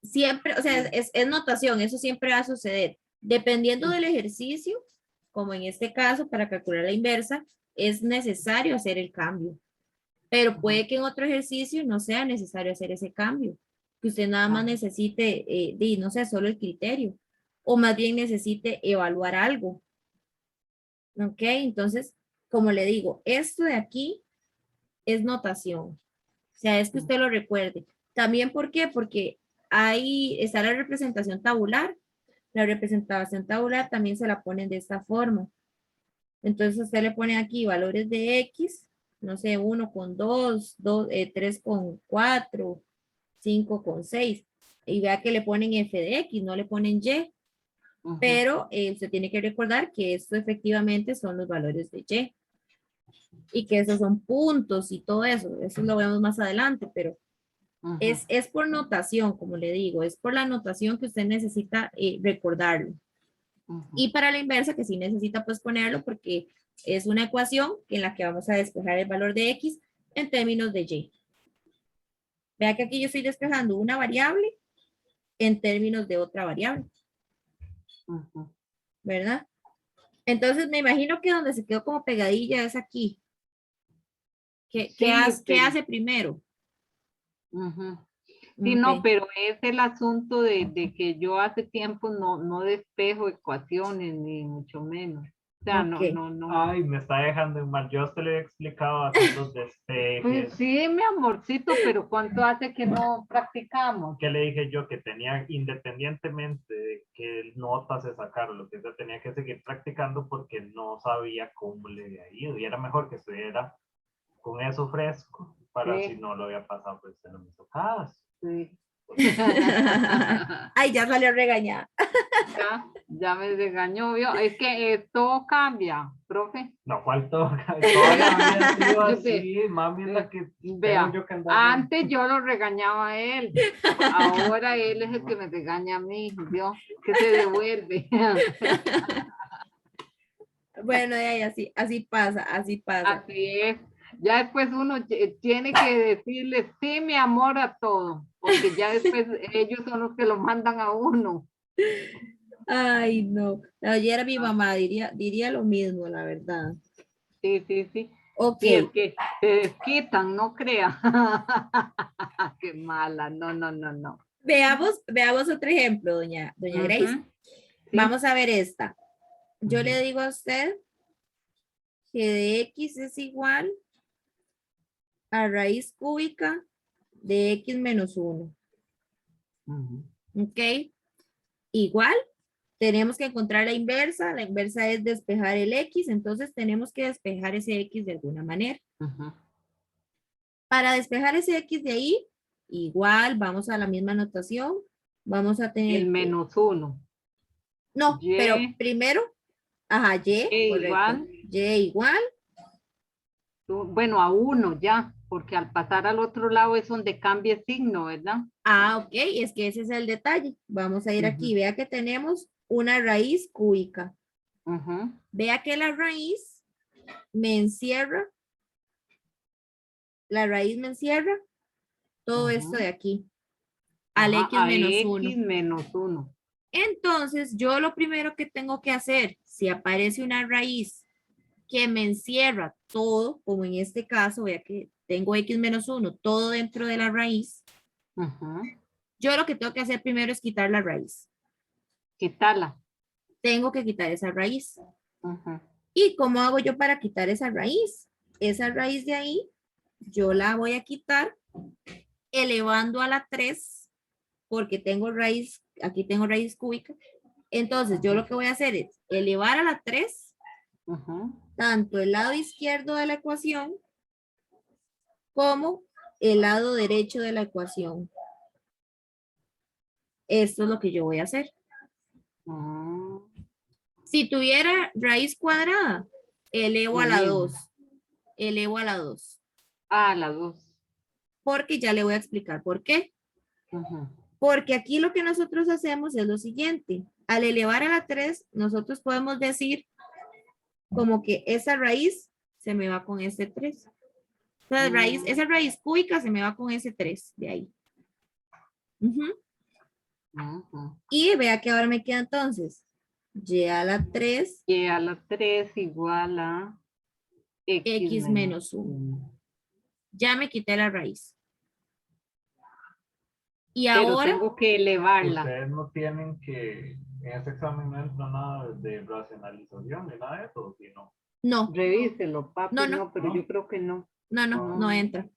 siempre, o sea, es notación, eso siempre va a suceder. Dependiendo del ejercicio, como en este caso, para calcular la inversa, es necesario hacer el cambio. Pero puede que en otro ejercicio no sea necesario hacer ese cambio, que usted nada más Ajá. necesite, no sé, solo el criterio, o más bien necesite evaluar algo. ¿Ok? Entonces, como le digo, esto de aquí es notación. O sea, es que usted lo recuerde. También, ¿por qué? Porque ahí está la representación tabular. La representación tabular también se la ponen de esta forma. Entonces, usted le pone aquí valores de X, no sé, 1,2, 3,4, 5,6. Y vea que le ponen F de X, no le ponen Y. Ujú. Pero usted tiene que recordar que esto efectivamente son los valores de Y. Y que esos son puntos y todo eso. Eso lo vemos más adelante, pero Ujú. es por notación, como le digo, es por la notación que usted necesita recordarlo. Ujú. Y para la inversa, que sí necesita pues ponerlo porque es una ecuación en la que vamos a despejar el valor de X en términos de Y. Vea que aquí yo estoy despejando una variable en términos de otra variable, Ujú. ¿verdad? Entonces me imagino que donde se quedó como pegadilla es aquí. Sí, ¿Qué pero hace primero? ujú. Sí, Ok, no, pero es el asunto de que yo hace tiempo no despejo ecuaciones, ni mucho menos. O sea, ok. no. Ay, me está dejando en mal. Yo te lo he explicado hacer los Pues despejes. sí, mi amorcito, pero ¿cuánto hace que no practicamos? Que le dije yo que tenía, independientemente de qué notas se sacaron, lo que yo tenía que seguir practicando porque no sabía cómo le había ido. Y era mejor que estuviera con eso fresco para si Sí, no lo había pasado, pues no me hizo caso. sí. Ay, ya salió regañada. Ya me regañó, ¿vio? Es que todo cambia, profe. No faltó, toda la vida ha sido Ve, así, mami es la que tengo vea, yo que andar. antes yo lo regañaba a él, ahora él es el que me regaña a mí, ¿vio? Que se devuelve. Bueno, de ahí así, así pasa, así pasa. Así es. Ya después uno tiene que decirle sí, mi amor, a todo, porque ya después ellos son los que lo mandan a uno. Ay, no. Ayer era mi Ah, mamá, diría lo mismo, la verdad. sí, sí, sí. Ok, Sí, es que se desquitan, no crea. Qué mala, no. veamos otro ejemplo, doña Grace. Ujú. Sí. Vamos a ver esta. Yo Ujú. le digo a usted que de X es igual a raíz cúbica de X menos 1. Ujú. ¿Ok? Igual, tenemos que encontrar la inversa es despejar el X, entonces tenemos que despejar ese X de alguna manera. Ujú. Para despejar ese X de ahí, igual vamos a la misma notación, vamos a El tener que, -1. no, pero Y primero, ajá, Y, correcto, igual, Y igual, bueno, a 1 ya, porque al pasar al otro lado es donde cambia signo, ¿verdad? ok, es que ese es el detalle. Vamos a ir aquí, Ujú. vea que tenemos una raíz cúbica. Ujú. Vea que me encierra, la raíz me encierra todo esto Ujú. de aquí, al Ajá, X a menos X 1. -1. Entonces, yo lo primero que tengo que hacer, si aparece una raíz que me encierra todo, como en este caso, vea que tengo X menos 1, todo dentro de la raíz, Ujú. yo lo que tengo que hacer primero es quitar la raíz. Quitarla. Tengo que quitar esa raíz. Ujú. ¿Y cómo hago yo para quitar esa raíz? Esa raíz de ahí, yo la voy a quitar elevando a la 3, porque tengo raíz, aquí tengo raíz cúbica. Entonces, yo lo que voy a hacer es elevar a la 3 Ujú. tanto el lado izquierdo de la ecuación como el lado derecho de la ecuación. Esto es lo que yo voy a hacer. Mm. Si tuviera raíz cuadrada, elevo a la Lo mismo. 2. Elevo a la 2. Ah, la 2. Porque ya le voy a explicar por qué. Ujú. Porque aquí lo que nosotros hacemos es lo siguiente. Al elevar a la 3, nosotros podemos decir como que esa raíz se me va con ese 3. Entonces, esa raíz cúbica se me va con ese 3 de ahí. Ujú. Ujú. Y vea que ahora me queda entonces y a la 3, Y a la 3 igual a x menos 1. 1. Ya me quité la raíz. Y Pero ahora, tengo que elevarla. Ustedes no tienen que, en este examen no entra nada de racionalización ni nada de eso, sino no, Revíselo, papi. No, no. No, pero yo creo que no. no entra.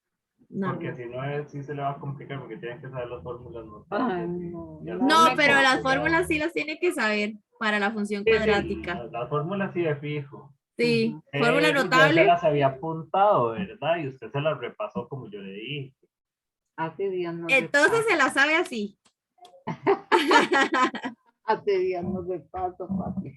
No, porque no. si no es, sí se le va a complicar porque tienen que saber las fórmulas Ay, notables. no, Ya no No, me pero las calcular. fórmulas sí las tiene que saber para la función Sí, sí. cuadrática. Las fórmulas sí de fijo. Sí, fórmula Pero yo se notable. las había apuntado, ¿verdad? Y usted se las repasó como yo le dije. Hace días no Entonces repaso. se la sabe así. Hace días no repaso, papi.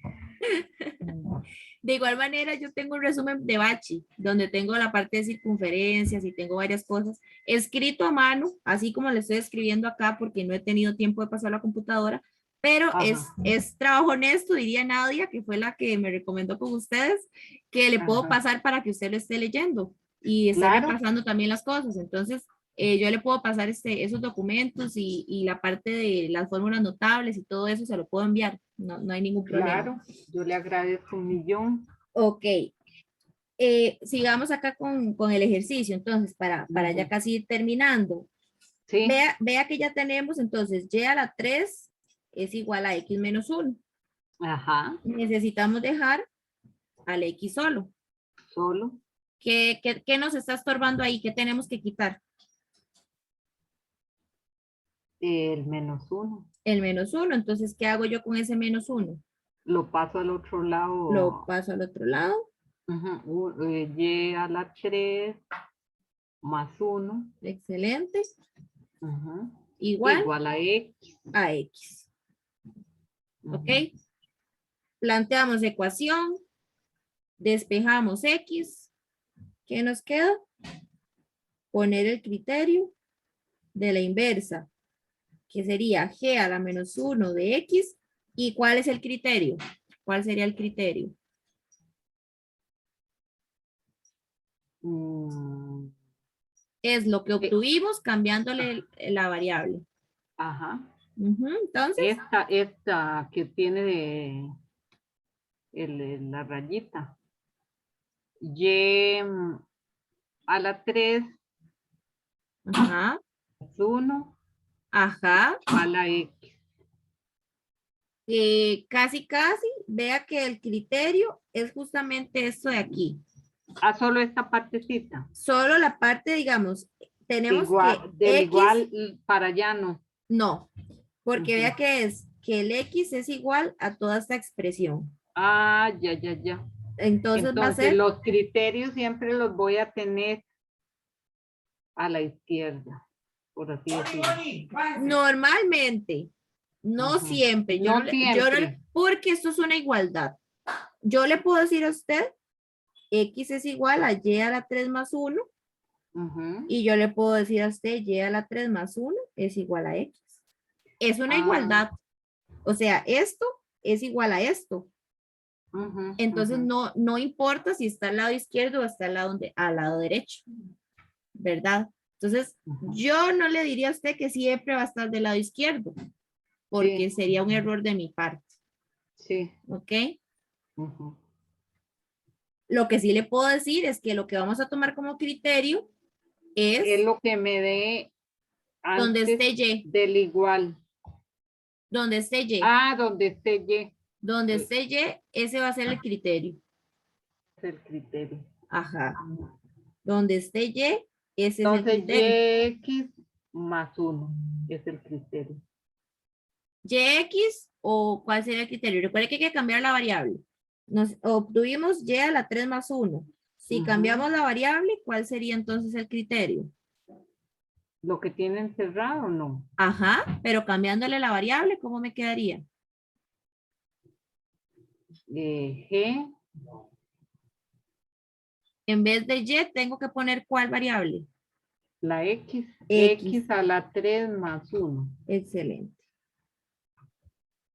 De igual manera, yo tengo un resumen de Bachi, donde tengo la parte de circunferencias y tengo varias cosas, escrito a mano, así como le estoy escribiendo acá, porque no he tenido tiempo de pasar a la computadora, pero Ajá. es trabajo honesto, diría Nadia, que fue la que me recomendó con ustedes, que le puedo Ajá. pasar para que usted lo esté leyendo y esté Claro. repasando también las cosas. Entonces, yo le puedo pasar esos documentos y la parte de las fórmulas notables y todo eso se lo puedo enviar, no hay ningún problema. Claro, yo le agradezco un millón. Ok, sigamos acá con el ejercicio, entonces, para ya Ujú. casi ir terminando. Sí, Vea que ya tenemos, entonces, y a la 3 es igual a x menos 1. ajá, Necesitamos dejar al x solo. solo ¿Qué nos está estorbando ahí? ¿Qué tenemos que quitar? el menos 1. El menos 1. Entonces, ¿qué hago yo con ese menos 1? Lo paso al otro lado. Lo paso al otro lado. Ujú, y a la 3 más 1. Excelente. Ujú, Igual igual a X. a x. Ujú. ¿Ok? Planteamos ecuación. Despejamos x. ¿Qué nos queda? Poner el criterio de la inversa, que sería g a la menos 1 de x. ¿Y cuál es el criterio? ¿Cuál sería el criterio? Mm, Es lo que obtuvimos cambiándole la variable. ajá. Entonces, Esta que tiene la rayita. Y a la 3 ajá, más 1 ajá, a la X. casi, vea que el criterio es justamente esto de aquí. Ah, solo esta partecita. Solo la parte, digamos, tenemos Igual, que del x, igual para allá no. no, porque Ujú. vea que es que el x es igual a toda esta expresión. Ah, ya. Entonces va a Entonces ser los criterios siempre los voy a tener a la izquierda, por así decirlo. normalmente, no Ujú. siempre, No siempre. porque esto es una igualdad. Yo le puedo decir a usted, x es igual a y a la 3 más 1, Ujú. y yo le puedo decir a usted, y a la 3 más 1 es igual a x. Es una Ah. igualdad. O sea, esto es igual a esto. Ujú, Entonces, ujú. no importa si está al lado izquierdo o está al lado derecho, ¿verdad? Entonces, Ujú. yo no le diría a usted que siempre va a estar del lado izquierdo, porque Sí. sería un error de mi parte, Sí. ¿ok? Ujú. Lo que sí le puedo decir es que lo que vamos a tomar como criterio Es es lo que me dé donde antes esté Y, del igual. donde esté Y, Ah, donde esté Y. donde esté Y, ese va a ser el criterio. Es el criterio. Ajá. Donde esté Y, ese es el Entonces, criterio. YX más 1 es el criterio. ¿YX o cuál sería el criterio? Recuerde que hay que cambiar la variable. Nos obtuvimos Y a la 3 más 1. Si Ujú. cambiamos la variable, ¿cuál sería entonces el criterio? Lo que tiene encerrado, no. Ajá, pero cambiándole la variable, ¿cómo me quedaría? G, No. En vez de Y, tengo que poner ¿cuál variable? la X, X. X a la 3 más 1. Excelente.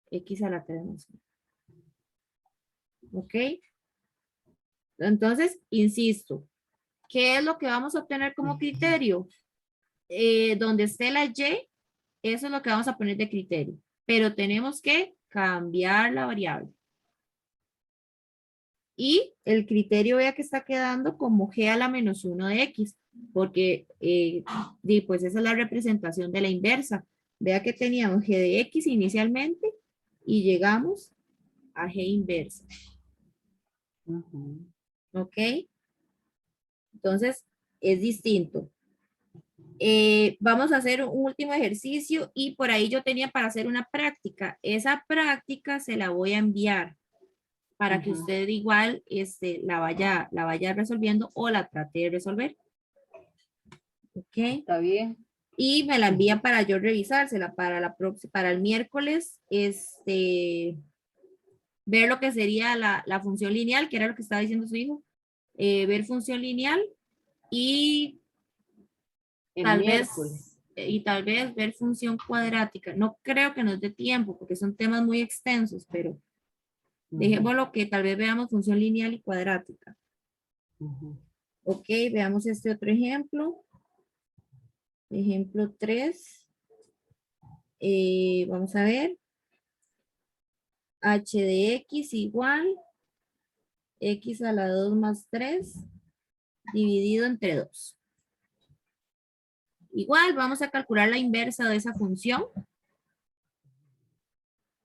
X a la 3 más 1. ¿Ok? Entonces, insisto, ¿qué es lo que vamos a obtener como criterio? Donde esté la Y, eso es lo que vamos a poner de criterio. Pero tenemos que cambiar la variable. Y el criterio, vea que está quedando como G a la menos 1 de X, porque pues esa es la representación de la inversa. Vea que teníamos G de X inicialmente y llegamos a G inversa. Ujú. ¿Ok? Entonces, es distinto. Vamos a hacer un último ejercicio y por ahí yo tenía para hacer una práctica. Esa práctica se la voy a enviar para que Ujú. usted igual la vaya resolviendo o la trate de resolver. ¿Ok? ¿Está bien? Y me la envían para yo revisársela para el miércoles, ver lo que sería la función lineal, que era lo que estaba diciendo su hijo, ver función lineal y El tal miércoles. vez ver función cuadrática. No creo que nos dé tiempo porque son temas muy extensos, pero Ujú. dejémoslo que tal vez veamos función lineal y cuadrática. Ujú. Ok, veamos este otro ejemplo. Ejemplo 3. Vamos a ver. H de X igual X a la 2 más 3 dividido entre 2. Igual vamos a calcular la inversa de esa función.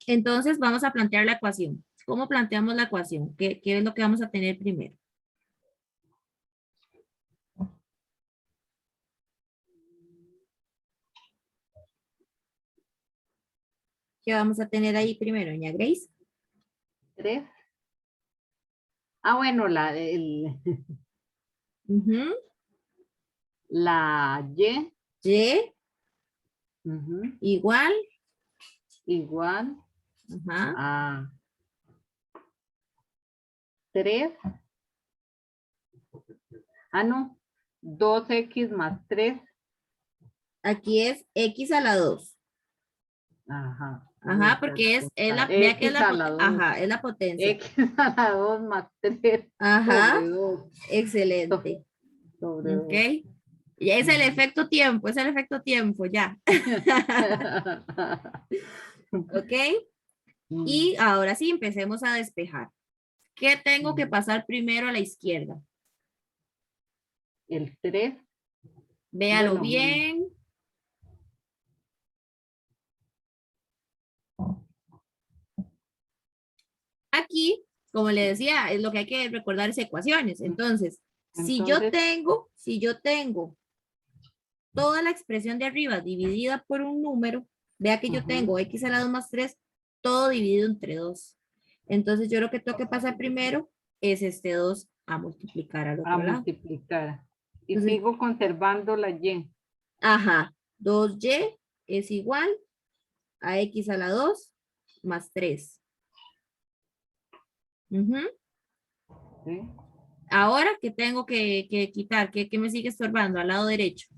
Entonces vamos a plantear la ecuación. ¿Cómo planteamos la ecuación? ¿Qué es lo que vamos a tener primero? ¿Qué vamos a tener ahí primero, doña Grace? 3. Ah, bueno, Ujú. la Y. Y Ujú. igual. Igual Ajá. a 3. Ah, no. 2X más 3. Aquí es X a la 2. Ajá. Ajá, porque vea que es X a la 2. ajá, es la potencia. X a la 2 más 3 Ajá, sobre 2. excelente. Sobre 2. Ok. Y es el efecto tiempo, ya. Ok. Y ahora sí, empecemos a despejar. ¿Qué tengo que pasar primero a la izquierda? El 3. Véalo Bueno, bien. Aquí, como le decía, es lo que hay que recordar es ecuaciones. Entonces, si yo tengo toda la expresión de arriba dividida por un número, vea que yo tengo X a la 2 más 3, todo dividido entre 2. Entonces, yo lo que tengo que pasar primero es este 2 a multiplicar al a otro lado. multiplicar. Y Entonces, sigo conservando la Y. ajá, 2y es igual a X a la 2 más 3. Ujú. ¿Sí? Ahora, ¿qué tengo que quitar? ¿Qué me sigue estorbando? Al lado derecho.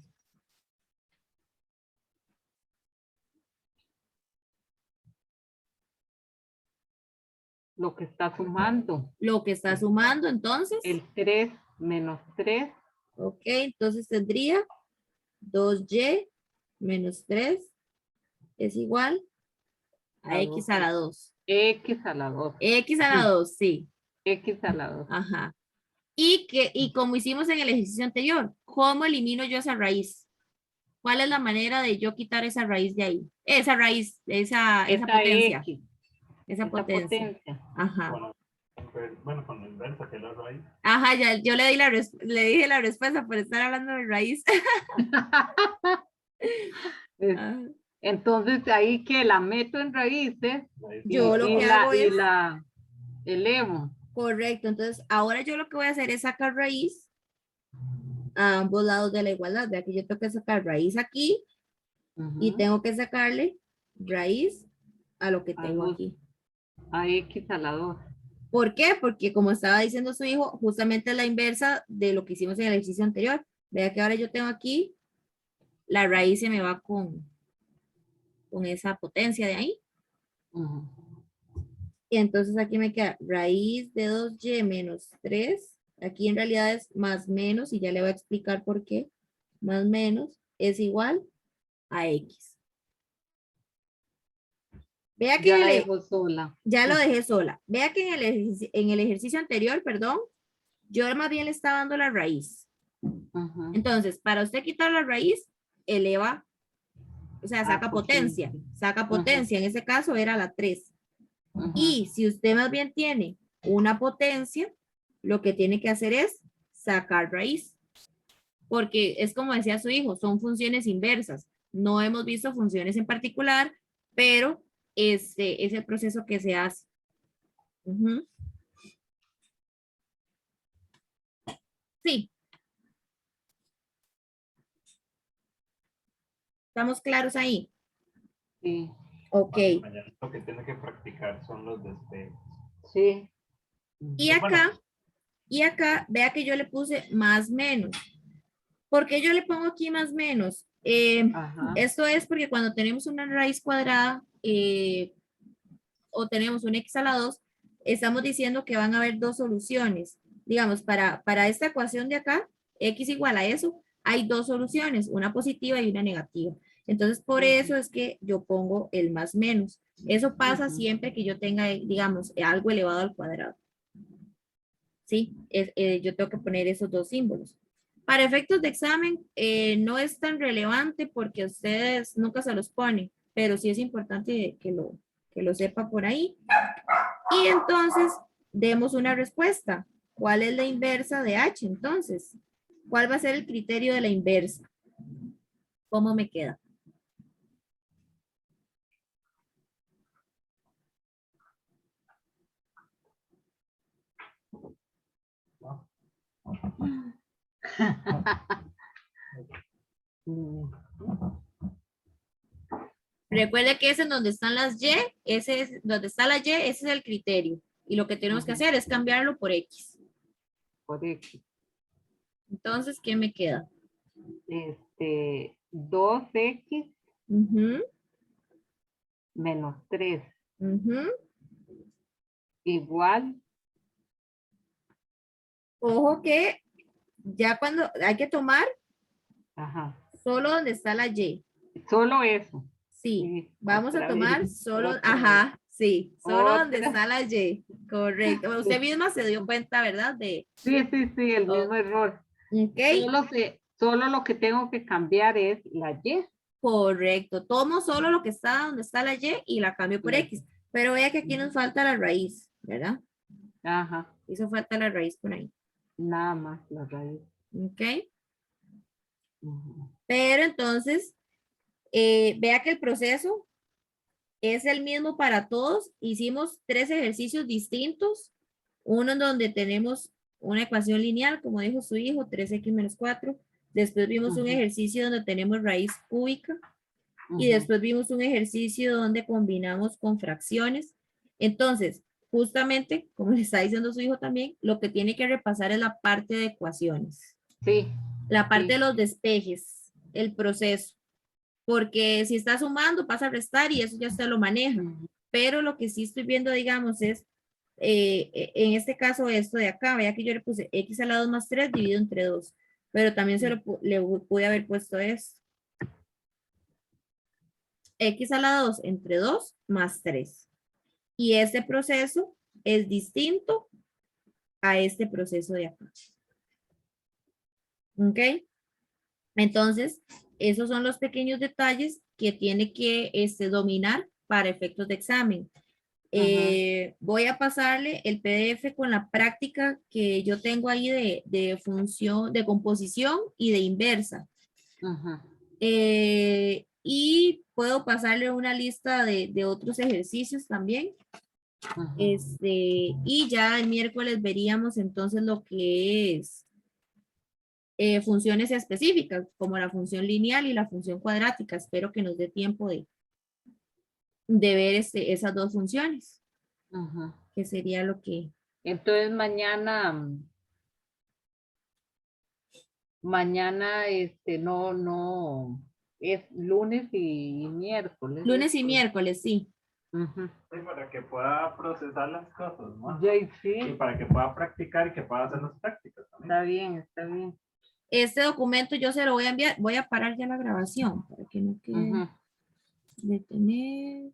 Lo que está sumando. Lo que está sumando, entonces. El 3 menos 3. Ok, entonces tendría 2y menos 3 es igual a A X 2. a la 2. X a la 2. X a la 2, sí. X a la 2. Ajá. Y como hicimos en el ejercicio anterior, ¿cómo elimino yo esa raíz? ¿Cuál es la manera de yo quitar esa raíz de ahí? Esa raíz, esa Esa potencia. X. Esa Esa potencia. potencia. Ajá. Bueno, con la inversa, que es la raíz. Ajá, ya, yo le dije la respuesta por estar hablando de raíz. Ah, Entonces ahí que la meto en raíces yo lo que y hago es, la elevo. correcto, entonces ahora yo lo que voy a hacer es sacar raíz a ambos lados de la igualdad. Vea que yo tengo que sacar raíz aquí y tengo que sacarle raíz a lo que A tengo 2. aquí. A X a la 2. ¿Por qué? Porque como estaba diciendo su hijo, justamente es la inversa de lo que hicimos en el ejercicio anterior. Vea que ahora yo tengo aquí, la raíz se me va con esa potencia de ahí. Ujú. Y entonces aquí me queda raíz de 2y menos 3. Aquí en realidad es más menos, y ya le voy a explicar por qué. Más menos es igual a x. Vea que Ya la dejo sola. ya lo dejé sola. Vea que en el ejercicio anterior, perdón, yo más bien le estaba dando la raíz. Ujú. Entonces, para usted quitar la raíz, eleva, o sea, saca Potencia. potencia. Saca Ujú. potencia. En ese caso era la 3. Ujú. Y si usted más bien tiene una potencia, lo que tiene que hacer es sacar raíz. Porque es como decía su hijo, son funciones inversas. No hemos visto funciones en particular, pero este es el proceso que se hace. Ujú. Sí, ¿estamos claros ahí? Sí, Ok. Mañana lo que tiene que practicar son los despejos. sí. Y Bueno, acá, vea que yo le puse más menos. ¿Por qué yo le pongo aquí más menos? Ajá. Esto es porque cuando tenemos una raíz cuadrada o tenemos un x a la 2, estamos diciendo que van a haber dos soluciones. Digamos, para esta ecuación de acá, x igual a eso, hay dos soluciones, una positiva y una negativa. Entonces, por eso es que yo pongo el más menos. Eso pasa Ujú. siempre que yo tenga, digamos, algo elevado al cuadrado. ¿Sí? Yo tengo que poner esos dos símbolos. Para efectos de examen, no es tan relevante porque ustedes nunca se los ponen, pero sí es importante que lo sepa por ahí. Y entonces, demos una respuesta. ¿Cuál es la inversa de H entonces? ¿Cuál va a ser el criterio de la inversa? ¿Cómo me queda? ¿no? Mm. Recuerde que es en donde están las Y, ese es donde está la Y, ese es el criterio. Y lo que tenemos que Ujú. hacer es cambiarlo por X. Por X. Entonces, ¿qué me queda? 2x Ujú, menos 3 ujú. igual. Ojo que ya cuando hay que tomar Ajá. solo donde está la Y. Solo eso. Sí, Sí, vamos a otra tomar vez. solo, Otra vez. ajá, sí, solo donde Otra. está la Y. Correcto. Bueno, usted misma se dio cuenta, ¿verdad? Sí, sí, sí, el Oh, mismo error. ok, Solo lo que tengo que cambiar es la Y. correcto. Tomo solo lo que está donde está la Y y la cambio por X. Pero vea que aquí nos falta la raíz, ¿verdad? Ajá. Hizo falta la raíz por ahí. Nada más la raíz. Ok. Ujú. Pero entonces, vea que el proceso es el mismo para todos. Hicimos 3 ejercicios distintos. Uno en donde tenemos una ecuación lineal, como dijo su hijo, 3x menos 4. Después vimos un Ujú. ejercicio donde tenemos raíz cúbica. Y Ujú. después vimos un ejercicio donde combinamos con fracciones. Entonces, justamente, como le está diciendo su hijo también, lo que tiene que repasar es la parte de ecuaciones. Sí, La parte sí. de los despejes, el proceso. Porque si está sumando, pasa a restar y eso ya se lo maneja. Ujú. Pero lo que sí estoy viendo, digamos, es, en este caso, esto de acá, vea que yo le puse x a la 2 más 3 dividido entre 2. Pero también le pude haber puesto esto. X a la 2 entre 2 más 3. Y este proceso es distinto a este proceso de acá. ¿Ok? Entonces, esos son los pequeños detalles que tiene que dominar para efectos de examen. Voy a pasarle el PDF con la práctica que yo tengo ahí de función, de composición y de inversa. Ajá. Y puedo pasarle una lista de otros ejercicios también. Ajá. Y ya el miércoles veríamos entonces lo que es funciones específicas, como la función lineal y la función cuadrática. Espero que nos dé tiempo de ver esas dos funciones, Ajá. que sería lo que Entonces mañana no, es lunes y miércoles. Lunes y miércoles, sí. Ujú. Sí, para que pueda procesar las cosas, ¿no? Ya, Y sí, para que pueda practicar y que pueda hacer las prácticas también. está bien, está bien. Este documento yo se lo voy a enviar. Voy a parar ya la grabación para que no quede Ujú. detener.